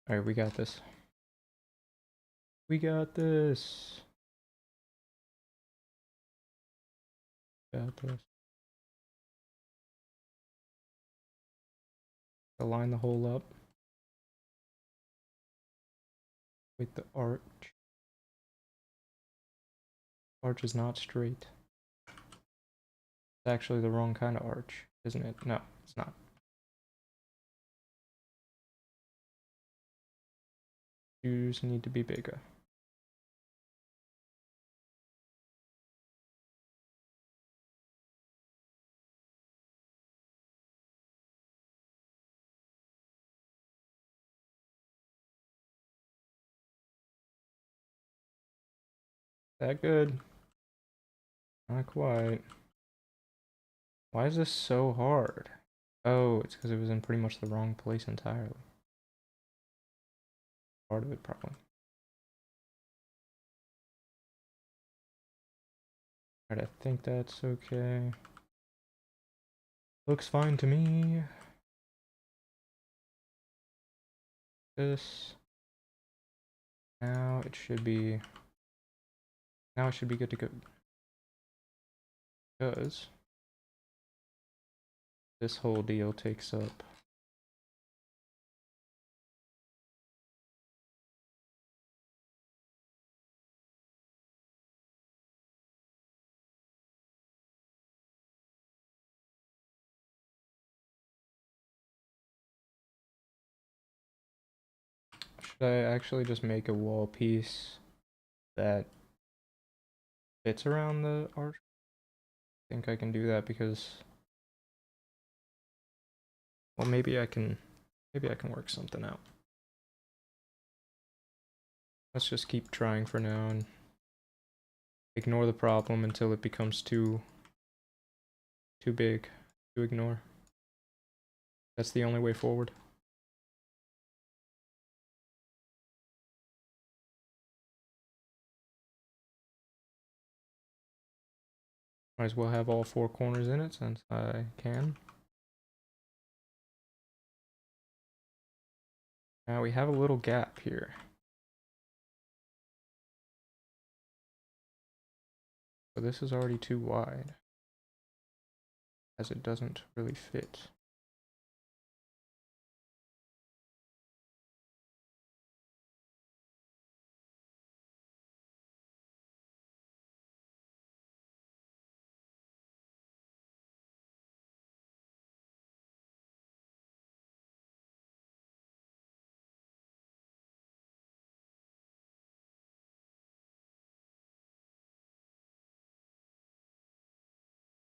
Alright, we got this. We got this. Got this. Align the hole up with the arch. Arch is not straight. It's actually the wrong kind of arch, isn't it? No, it's not. Shoes need to be bigger. That good? Not quite. Why is this so hard? Oh, it's because it was in pretty much the wrong place entirely. Part of it, probably. Alright, I think that's okay. Looks fine to me. This. Now it should be... Now it should be good to go. Because this whole deal takes up... Should I actually just make a wall piece that fits around the arch? I think I can do that because... Well, maybe I can work something out. Let's just keep trying for now and ignore the problem until it becomes too big to ignore. That's the only way forward. Might as well have all four corners in it since I can. Now we have a little gap here. So this is already too wide, as it doesn't really fit.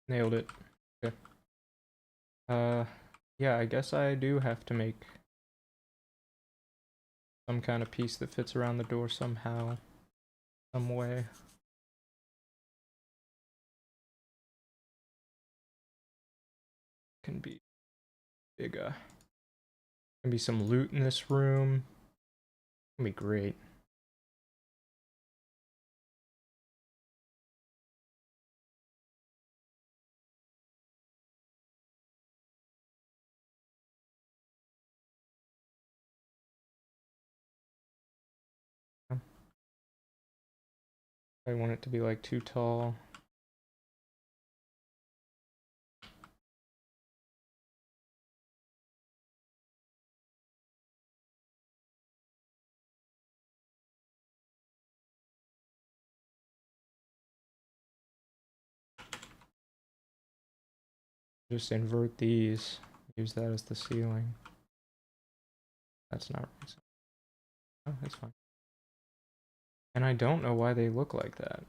Nailed it. Okay. Yeah, I guess I do have to make some kind of piece that fits around the door somehow, some way. Can be bigger. Can be some loot in this room. Can be great. I want it to be like too tall. Just invert these. Use that as the ceiling. That's not right. Oh, that's fine. And I don't know why they look like that.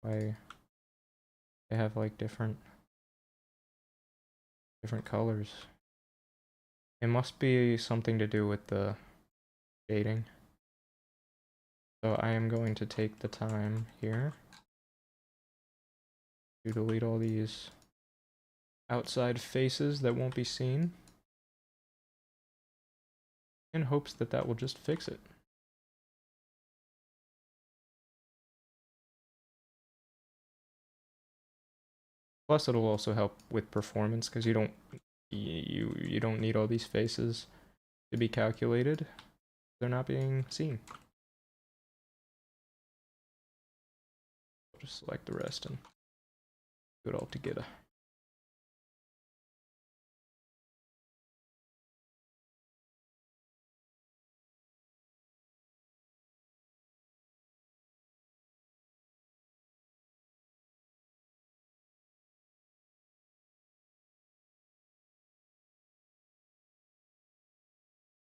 Why they have like different colors. It must be something to do with the shading. So I am going to take the time here to delete all these outside faces that won't be seen, in hopes that that will just fix it. Plus it'll also help with performance because you don't need all these faces to be calculated. They're not being seen. I'll just select the rest and do it all together.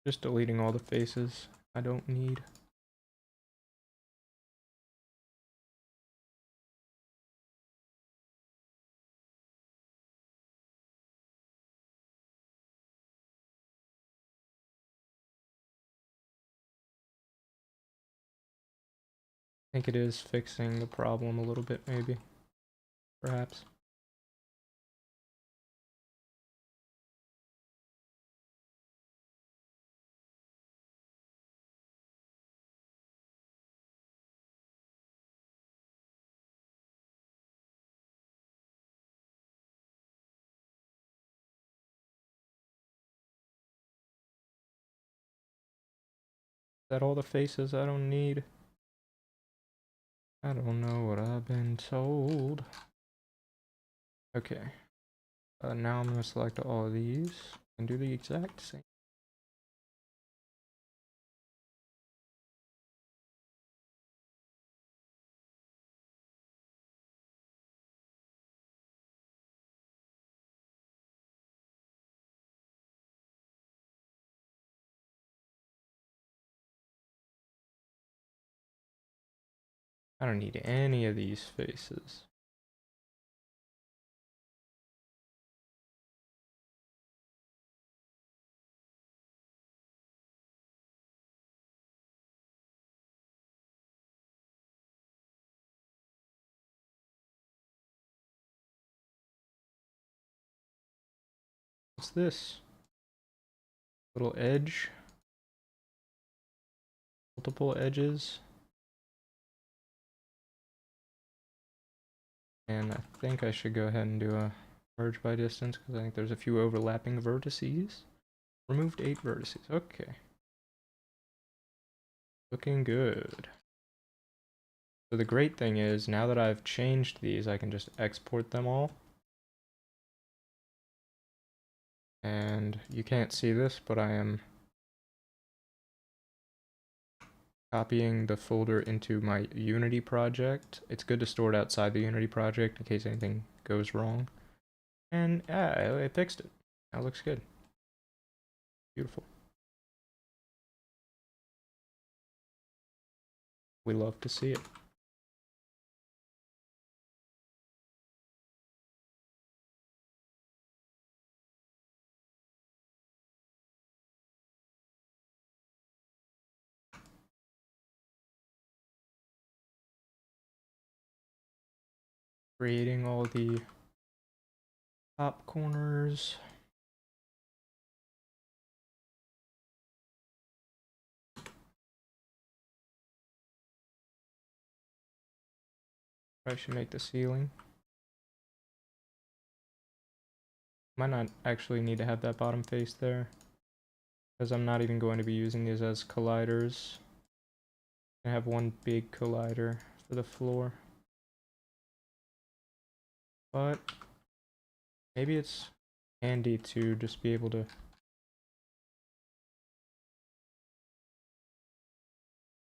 Just deleting all the faces I don't need. I think it is fixing the problem a little bit, maybe. Perhaps. Is that all the faces I don't need? I don't know what I've been told. Okay. Now I'm going to select all of these and do the exact same. I don't need any of these faces. What's this? Little edge? Multiple edges? And I think I should go ahead and do a merge by distance because I think there's a few overlapping vertices. Removed 8 vertices. Okay. Looking good. So the great thing is, now that I've changed these, I can just export them all. And you can't see this, but I am copying the folder into my Unity project. It's good to store it outside the Unity project in case anything goes wrong. And I fixed it. Now it looks good. Beautiful. We love to see it. Creating all the top corners. I should make the ceiling. Might not actually need to have that bottom face there, because I'm not even going to be using these as colliders. I have one big collider for the floor. But maybe it's handy to just be able to...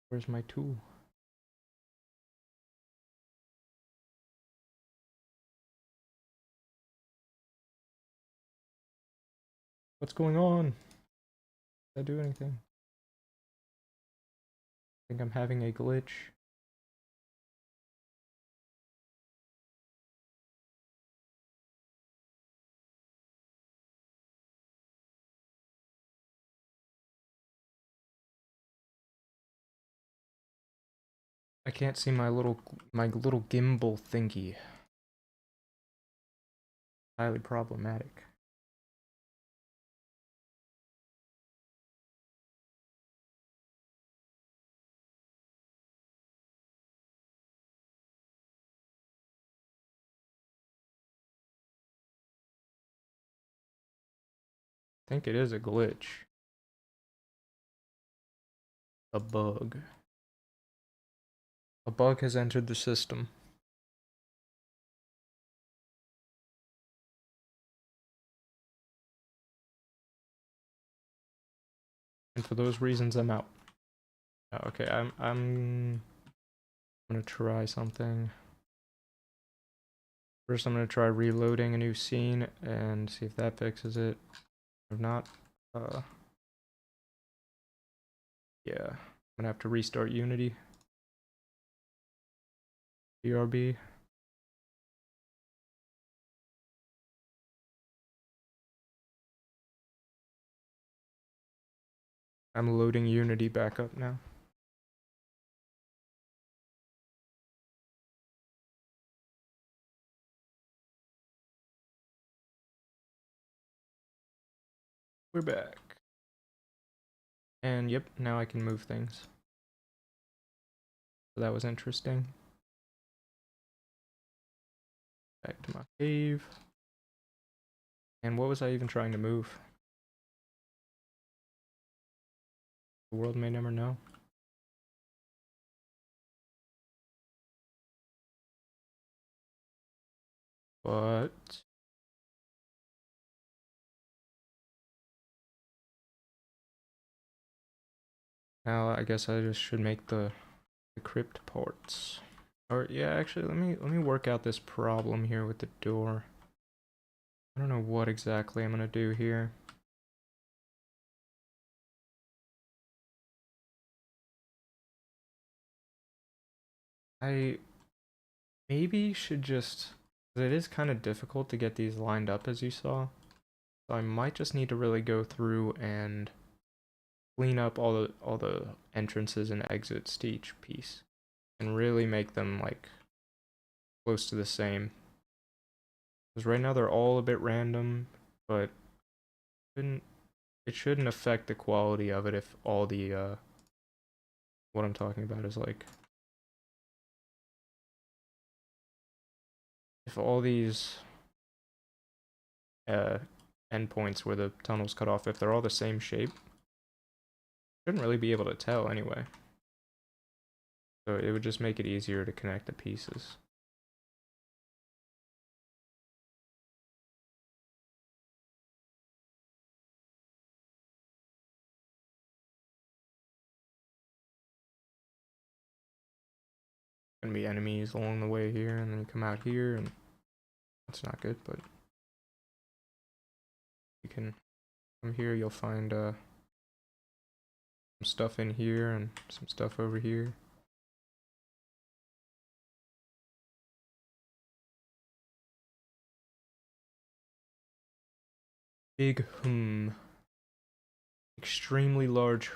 Where's my tool? What's going on? Did I do anything? I think I'm having a glitch. I can't see my little gimbal thingy. Highly problematic. I think it is a glitch. a bug. A bug has entered the system. And for those reasons, I'm out. Okay, I'm gonna try something. First, I'm gonna try reloading a new scene and see if that fixes it. If not, yeah, I'm gonna have to restart Unity. BRB. I'm loading Unity back up now. We're back. And yep, now I can move things. So that was interesting. Back to my cave. And what was I even trying to move? The world may never know. But now I guess I just should make the crypt parts. Or yeah, actually let me work out this problem here with the door. I don't know what exactly I'm gonna do here. I maybe should just, it is kind of difficult to get these lined up as you saw. So I might just need to really go through and clean up all the entrances and exits to each piece and really make them like close to the same. Because right now they're all a bit random, but it shouldn't affect the quality of it if all the what I'm talking about is like, if all these endpoints where the tunnels cut off, if they're all the same shape, shouldn't really be able to tell anyway. So it would just make it easier to connect the pieces. Gonna be enemies along the way here, and then you come out here, and that's not good, but you can come here, you'll find some stuff in here and some stuff over here. Big extremely large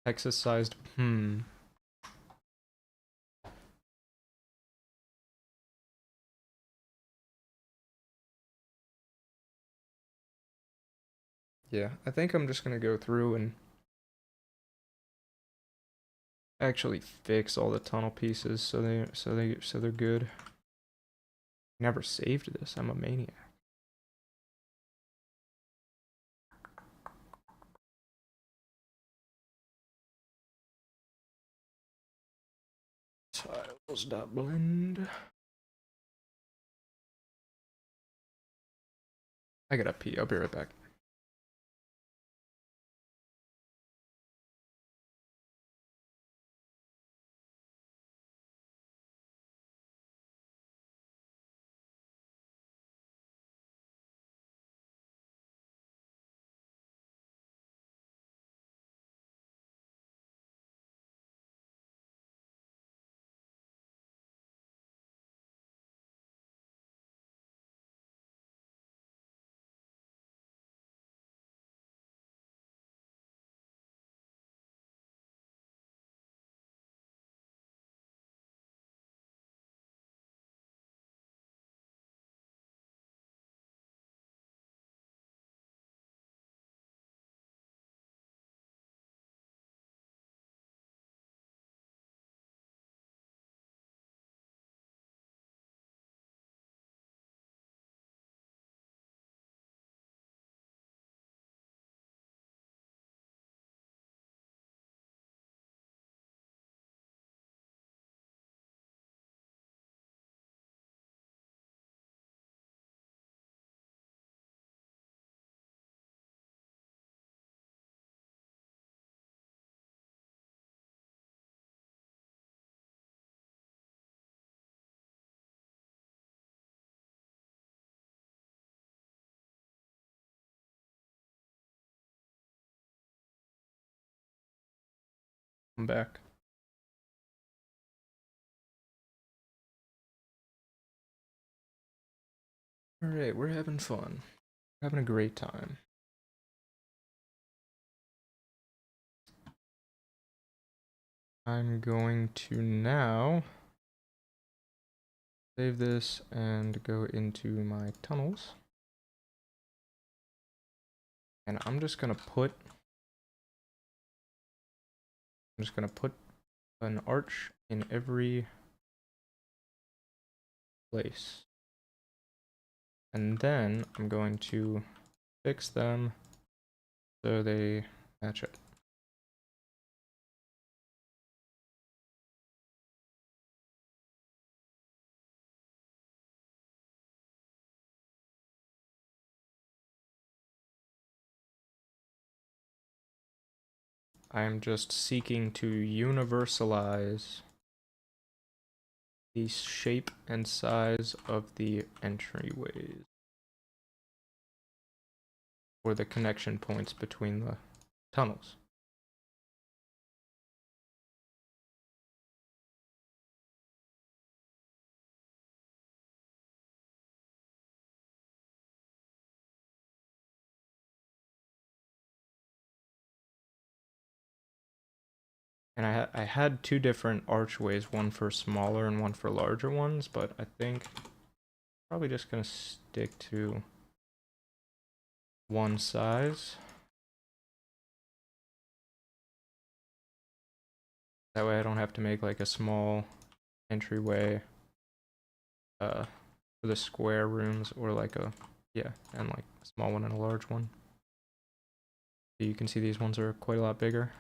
Texas-sized Yeah, I think I'm just gonna go through and actually fix all the tunnel pieces so they're good. Never saved this. I'm a maniac. Tiles.blend. I gotta pee. I'll be right back. come back. Alright, we're having fun. We're having a great time. I'm going to now save this and go into my tunnels. And I'm just gonna put an arch in every place. And then I'm going to fix them so they match up. I am just seeking to universalize the shape and size of the entryways, or the connection points between the tunnels. And I had two different archways, one for smaller and one for larger ones, but I think probably just gonna stick to one size. That way I don't have to make like a small entryway for the square rooms, or like a, yeah, and like a small one and a large one. So you can see these ones are quite a lot bigger.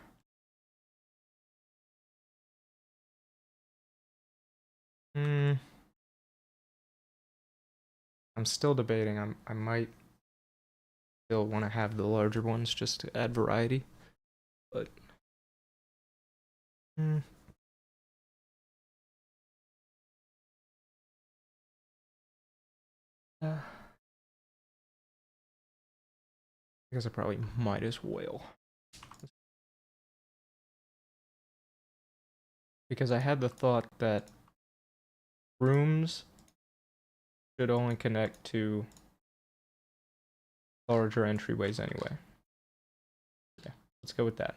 I'm still debating. I might still want to have the larger ones just to add variety, but I guess I probably might as well. Because I had the thought that rooms should only connect to larger entryways anyway. Yeah, let's go with that.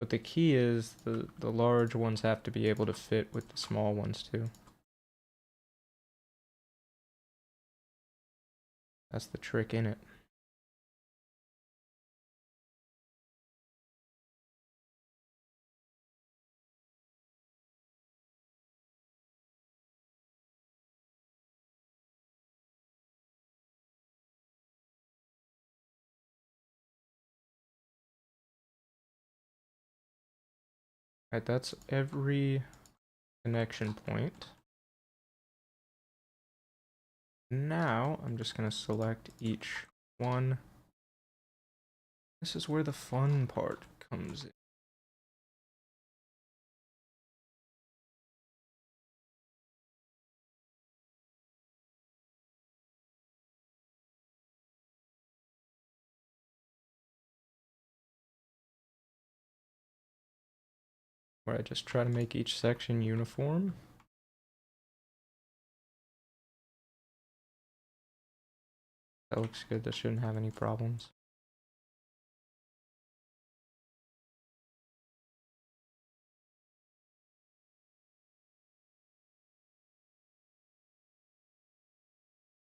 But the key is the large ones have to be able to fit with the small ones too. That's the trick in it. Right, that's every connection point. Now I'm just gonna select each one. This is where the fun part comes in. Where I just try to make each section uniform. That looks good. That shouldn't have any problems.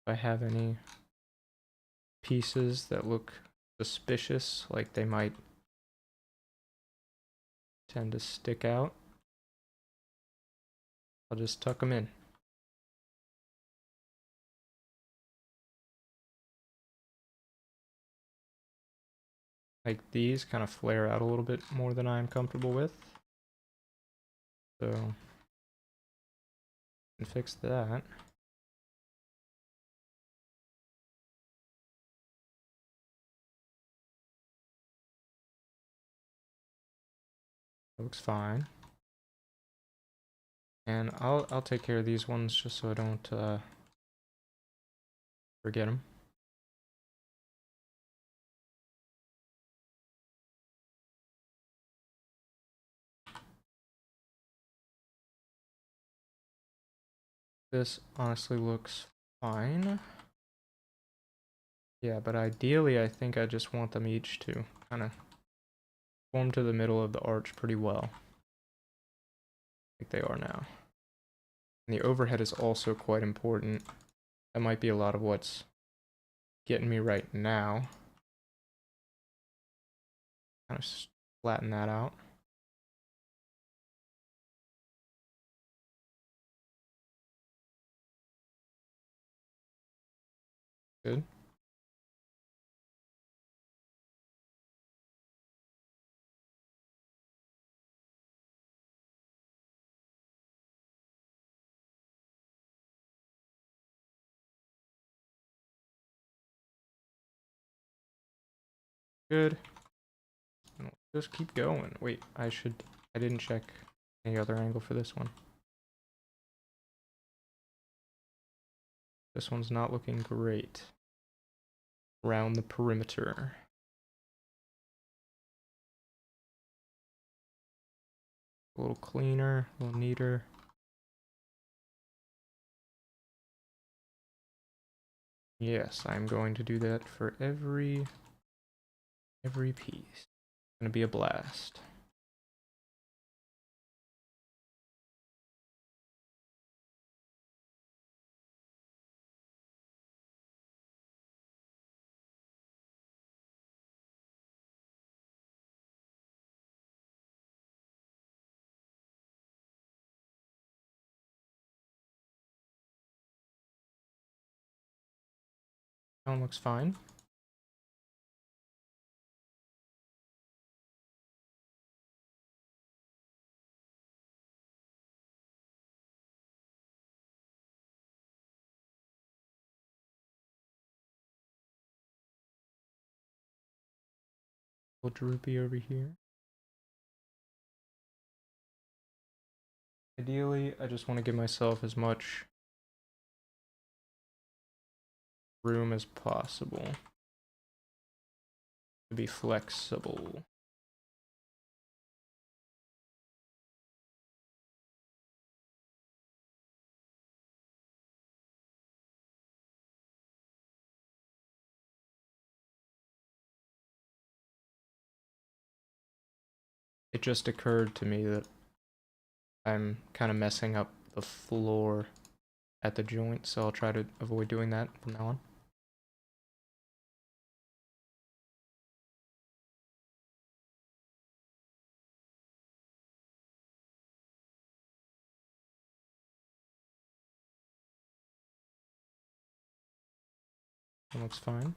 If I have any pieces that look suspicious, like they might tend to stick out, I'll just tuck them in. Like these kind of flare out a little bit more than I'm comfortable with. So, I can fix that. That looks fine. And I'll take care of these ones just so I don't forget them. This honestly looks fine. Yeah, but ideally I think I just want them each to kind of form to the middle of the arch pretty well. Like they are now. And the overhead is also quite important. That might be a lot of what's getting me right now. Kind of flatten that out. Good. Good. And we'll just keep going. Wait, I didn't check any other angle for this one. This one's not looking great. Around the perimeter. A little cleaner, a little neater. Yes, I'm going to do that for every piece. It's gonna be a blast. That one looks fine. Little droopy over here. Ideally, I just want to give myself as much room as possible to be flexible. It just occurred to me that I'm kind of messing up the floor at the joint, so I'll try to avoid doing that from now on. That looks fine.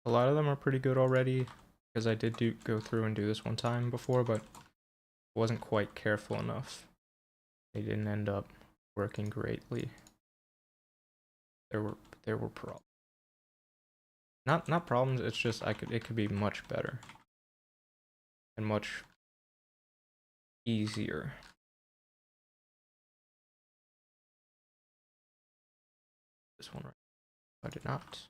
A lot of them are pretty good already, because I did go through and do this one time before, but wasn't quite careful enough. They didn't end up working greatly. There were problems. Not problems, it's just it could be much better. And much easier. This one right. I did not.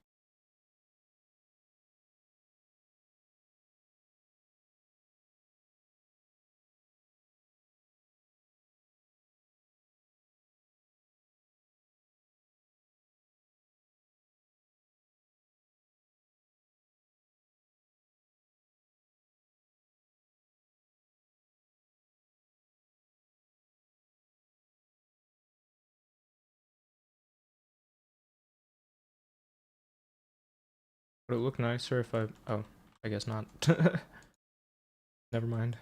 Would it look nicer if I... Oh, I guess not. Never mind.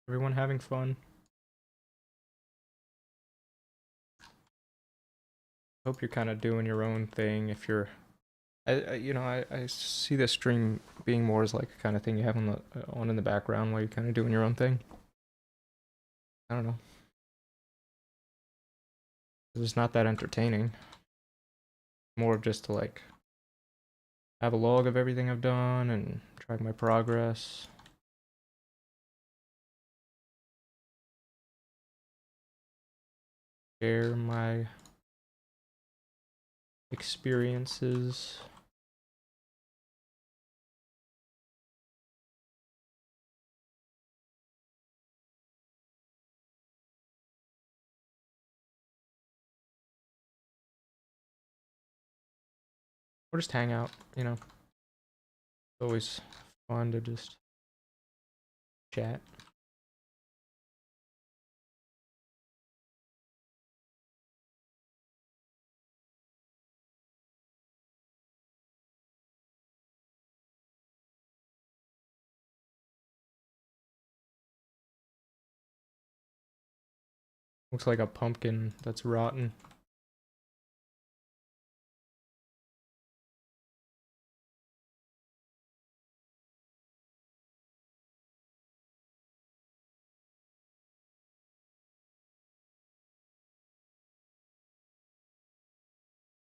Everyone having fun? Hope you're kind of doing your own thing. If you're, I see this stream being more as like a kind of thing you have on in the background while you're kind of doing your own thing. I don't know. It's not that entertaining. More of just to like have a log of everything I've done and track my progress. Share my experiences. Or just hang out, you know. It's always fun to just chat. Looks like a pumpkin that's rotten.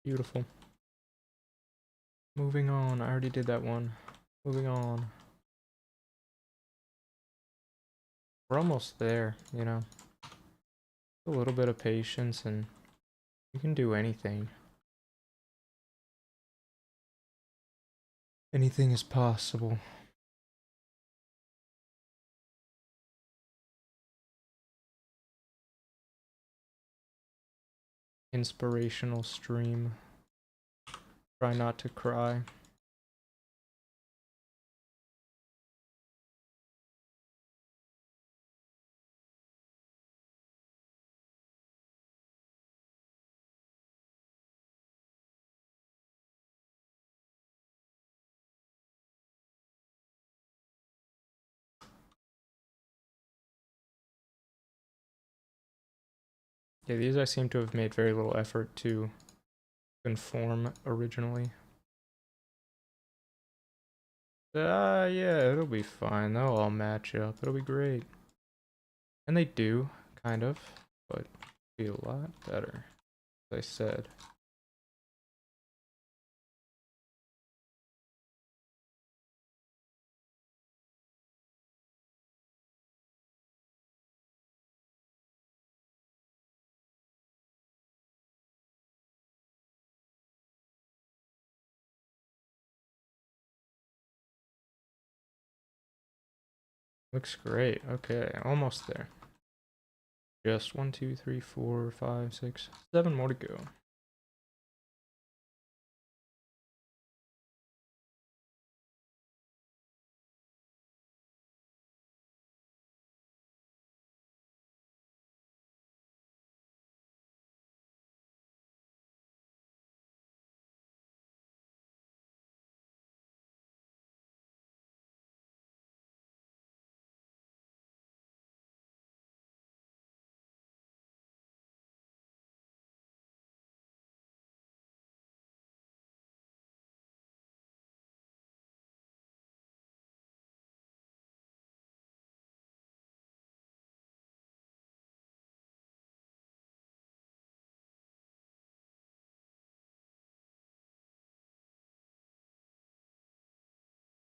Beautiful. Moving on. I already did that one. Moving on. We're almost there, you know. A little bit of patience and you can do anything. Anything is possible. Inspirational stream. Try not to cry. Yeah, these I seem to have made very little effort to conform originally. Yeah, it'll be fine. They'll all match up. It'll be great. And they do, kind of, but be a lot better, as I said. Looks great. Okay, almost there. Just 1, 2, 3, 4, 5, 6, 7 more to go.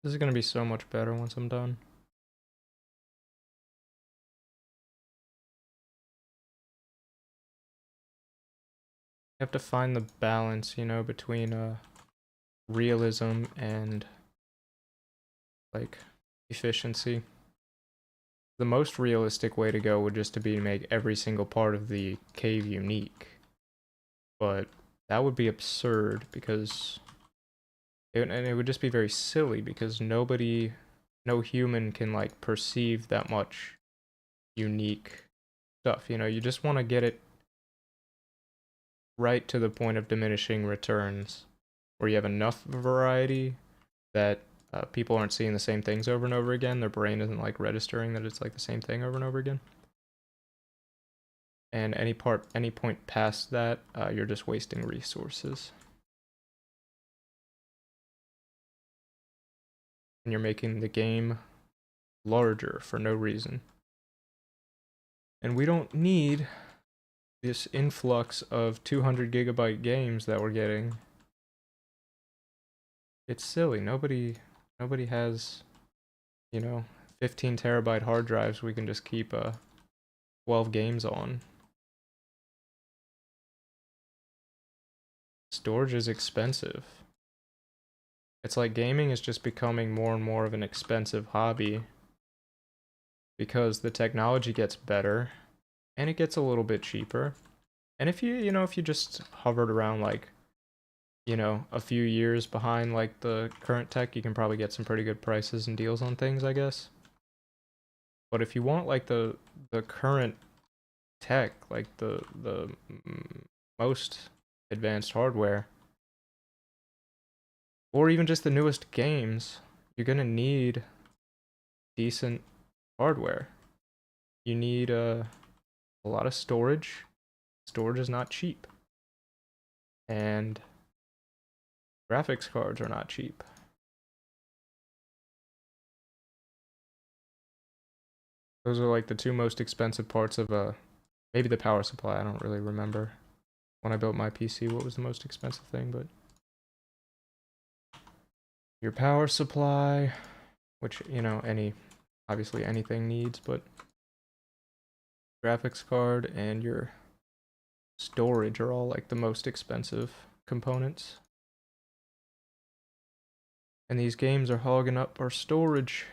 This is gonna be so much better once I'm done. have to find the balance, you know, between realism and like efficiency. The most realistic way to go would just to be to make every single part of the cave unique. But that would be absurd because and it would just be very silly because no human can like perceive that much unique stuff. You know, you just want to get it right to the point of diminishing returns where you have enough variety that people aren't seeing the same things over and over again. Their brain isn't like registering that it's like the same thing over and over again. And any point past that, you're just wasting resources. And you're making the game larger for no reason. And we don't need this influx of 200 gigabyte games that we're getting. It's silly. Nobody has, you know, 15 terabyte hard drives we can just keep 12 games on. Storage is expensive. It's like gaming is just becoming more and more of an expensive hobby because the technology gets better and it gets a little bit cheaper. And if you just hovered around like, you know, a few years behind like the current tech, you can probably get some pretty good prices and deals on things, I guess. But if you want like the current tech, like the most advanced hardware, or even just the newest games, you're gonna need decent hardware. You need a lot of storage. Storage is not cheap. And graphics cards are not cheap. Those are like the two most expensive parts of maybe the power supply. I don't really remember when I built my PC what was the most expensive thing, but your power supply, which, you know, obviously anything needs, but graphics card and your storage are all like the most expensive components. And these games are hogging up our storage.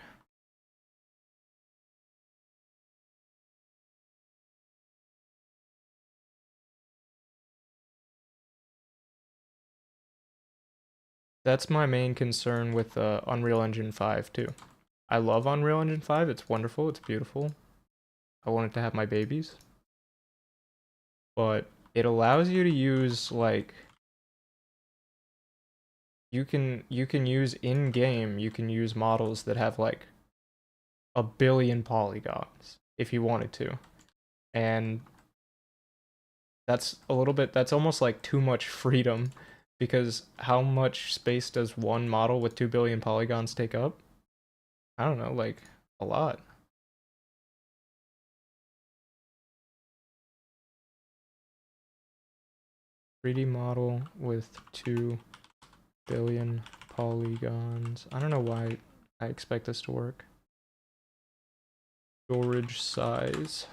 That's my main concern with Unreal Engine 5 too. I love Unreal Engine 5. It's wonderful. It's beautiful. I want it to have my babies. But it allows you to use like you can use in-game, you can use models that have like a billion polygons if you wanted to. And that's almost like too much freedom because how much space does one model with 2 billion polygons take up? I don't know, like a lot. "3D model with 2 billion polygons." I don't know why I expect this to work. Storage size.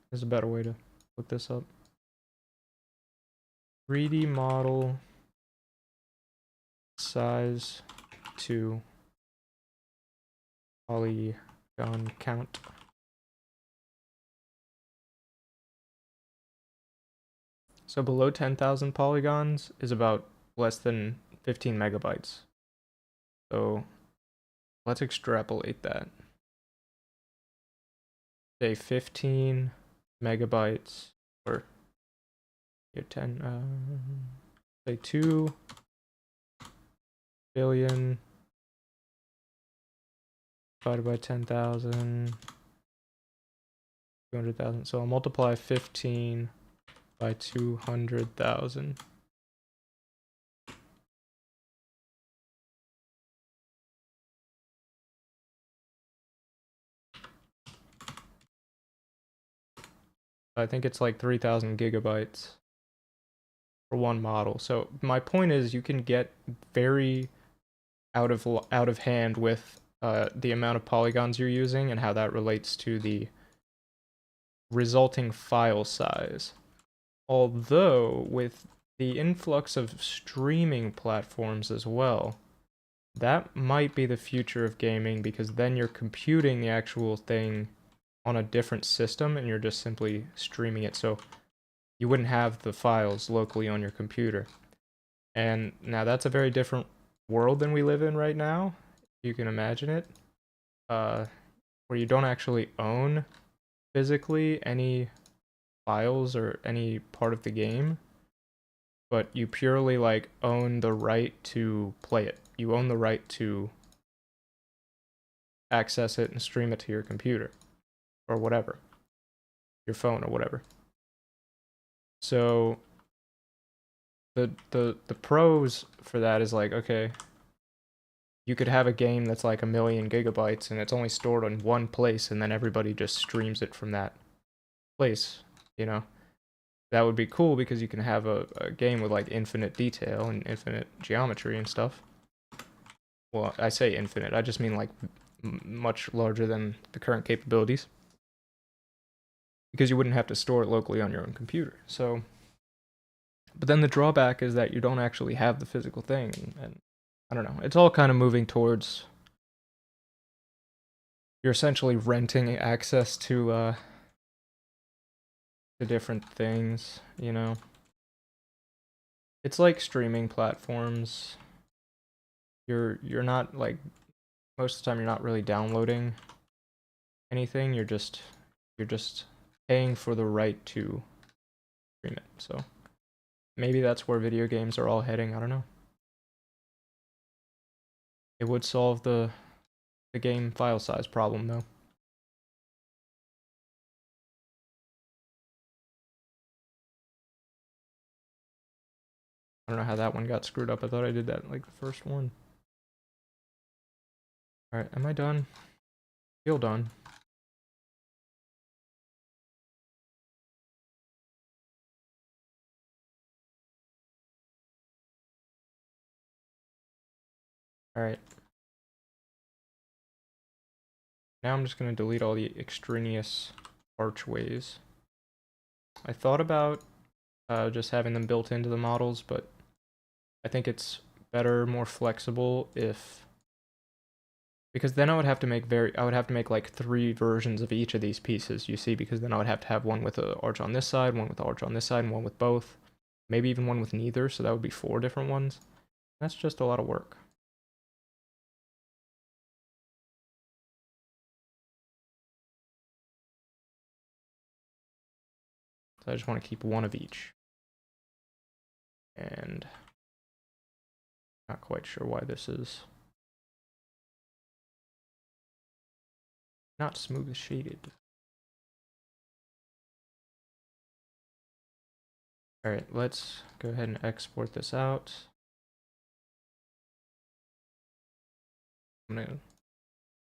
There's a better way to look this up. 3D model size to polygon count. So below 10,000 polygons is about less than 15 megabytes. So let's extrapolate that. Say 15 megabytes, or 10, say 2 billion divided by 10,000, 200,000. So I'll multiply 15 by 200,000. I think it's like 3,000 gigabytes for one model. So my point is you can get very out of hand with the amount of polygons you're using and how that relates to the resulting file size. Although with the influx of streaming platforms as well, that might be the future of gaming, because then you're computing the actual thing on a different system and you're just simply streaming it, so you wouldn't have the files locally on your computer. And now that's a very different world than we live in right now, you can imagine it, where you don't actually own physically any files or any part of the game, but you purely like own the right to play it. You own the right to access it and stream it to your computer or whatever, your phone or whatever. So the pros for that is like, okay, you could have a game that's like 1,000,000 gigabytes and it's only stored in one place, and then everybody just streams it from that place, you know? That would be cool because you can have a game with like infinite detail and infinite geometry and stuff. Well, I say infinite, I just mean like much larger than the current capabilities, because you wouldn't have to store it locally on your own computer. So, but then the drawback is that you don't actually have the physical thing, and I don't know, it's all kind of moving towards you're essentially renting access to different things, you know? It's like streaming platforms. You're not like, most of the time you're not really downloading anything, you're just paying for the right to stream it. So maybe that's where video games are all heading, I don't know. It would solve the game file size problem though. I don't know how that one got screwed up. I thought I did that like the first one. Alright, am I done? Feel done. Alright. Now I'm just going to delete all the extraneous archways. I thought about just having them built into the models, but I think it's better, more flexible if, because then I would have to make like 3 versions of each of these pieces, you see, because then I would have to have one with an arch on this side, one with the arch on this side, and one with both. Maybe even one with neither, so that would be 4 different ones. That's just a lot of work. So I just want to keep one of each. And not quite sure why this is not smooth shaded. Alright, let's go ahead and export this out. I'm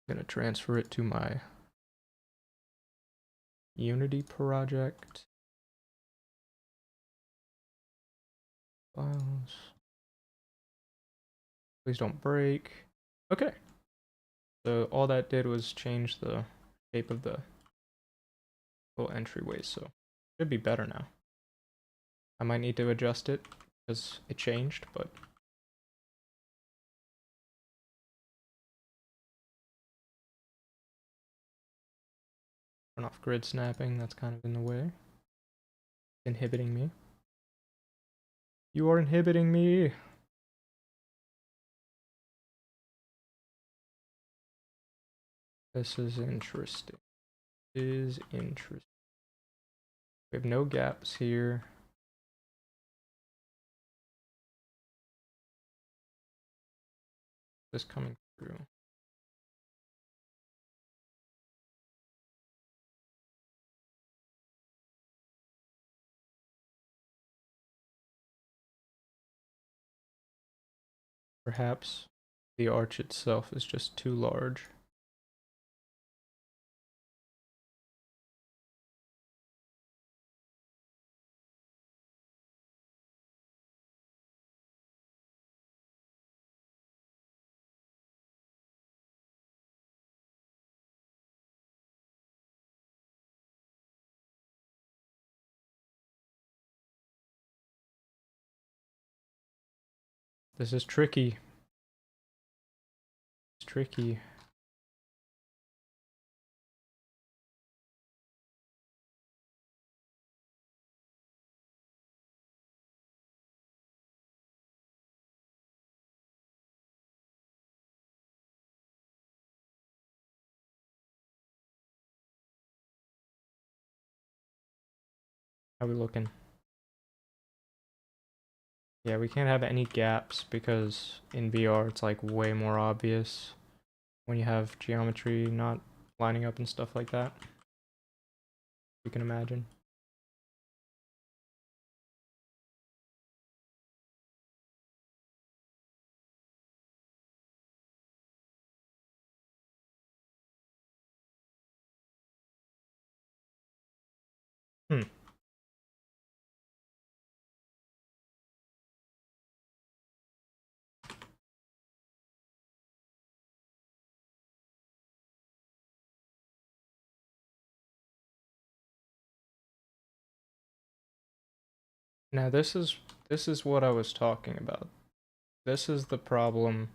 gonna transfer it to my Unity project. Files. Please don't break. Okay. So all that did was change the shape of the little entryways, so it should be better now. I might need to adjust it because it changed, but turn off grid snapping, that's kind of in the way. Inhibiting me. You are inhibiting me! This is interesting. We have no gaps here. This coming through. Perhaps the arch itself is just too large. This is tricky. It's tricky. How we looking? Yeah, we can't have any gaps because in VR it's like way more obvious when you have geometry not lining up and stuff like that. You can imagine. Hmm. Now this is what I was talking about. This is the problem.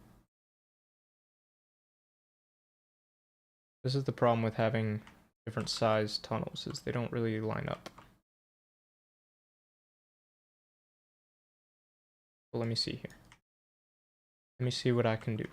This is the problem with having different size tunnels, is they don't really line up. But let me see here. Let me see what I can do.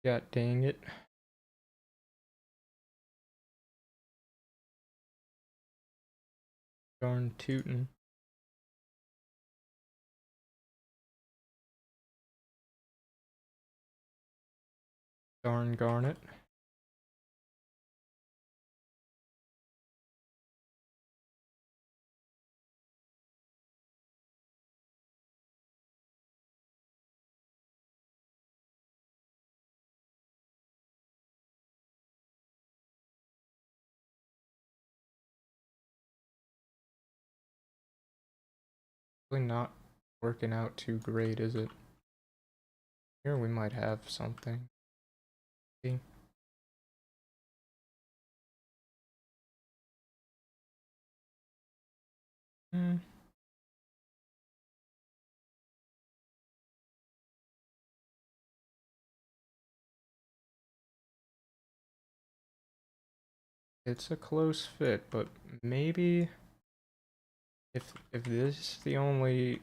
God dang it. Darn tootin'. Darn garnet. Really not working out too great, is it? Here we might have something. See? Hmm. It's a close fit, but maybe if this is the only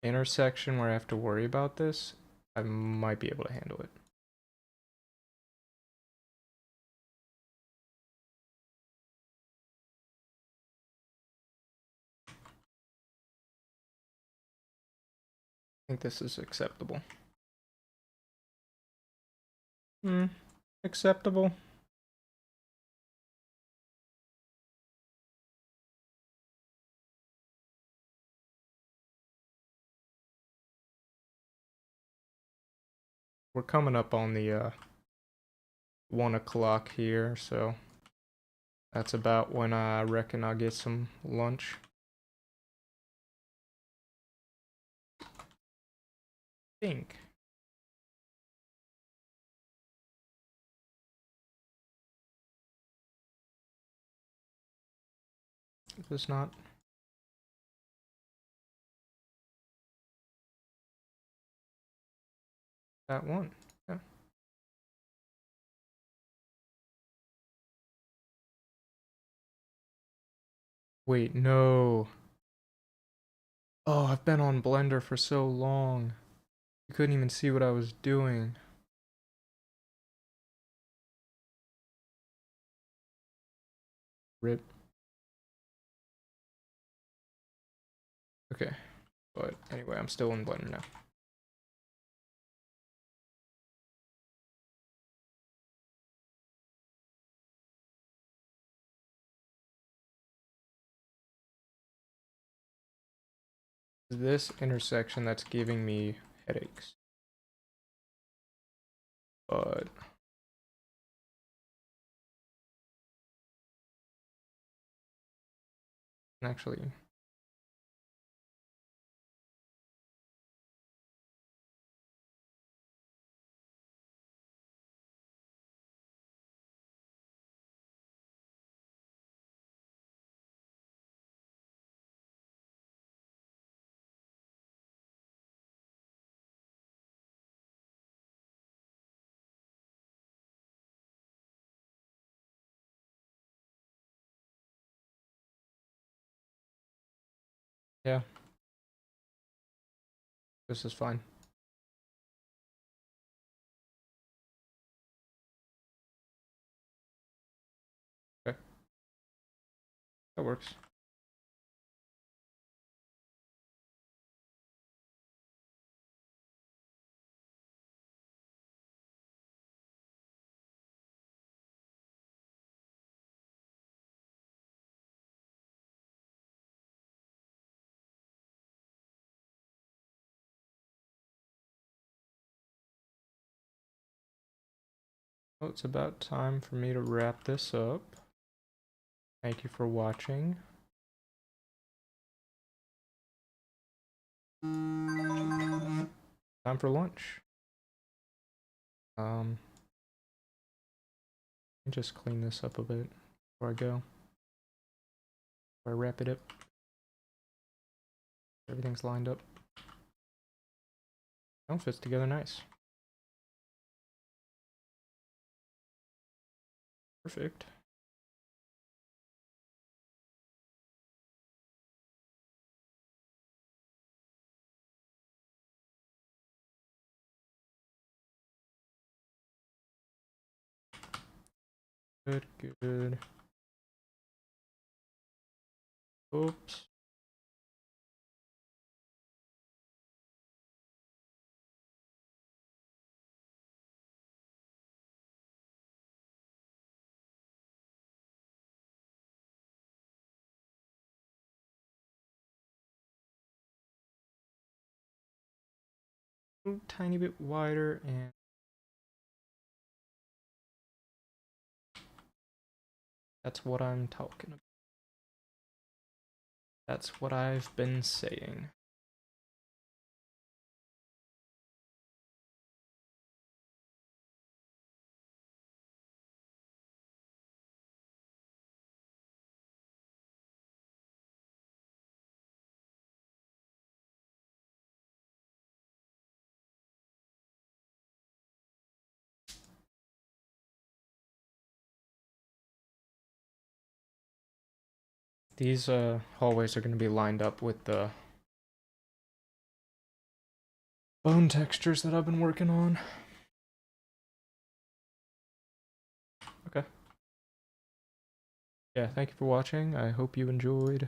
intersection where I have to worry about this, I might be able to handle it. I think this is acceptable. Hmm, acceptable. We're coming up on the 1 o'clock here, so that's about when I reckon I'll get some lunch. Think. Is this not? That one. Yeah. Wait, no. Oh, I've been on Blender for so long. You couldn't even see what I was doing. Rip. Okay. But anyway, I'm still in Blender now. This intersection that's giving me headaches. but actually, yeah, this is fine. Okay, that works. Well, it's about time for me to wrap this up. Thank you for watching. Time for lunch. Let me just clean this up a bit before I go. Before I wrap it up. Everything's lined up. Oh, fits together nice. Perfect. Good, good. Oops. A tiny bit wider, and that's what I'm talking about. That's what I've been saying. These hallways are going to be lined up with the bone textures that I've been working on. Okay. Yeah, thank you for watching. I hope you enjoyed.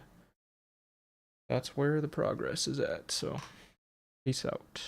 That's where the progress is at, so peace out.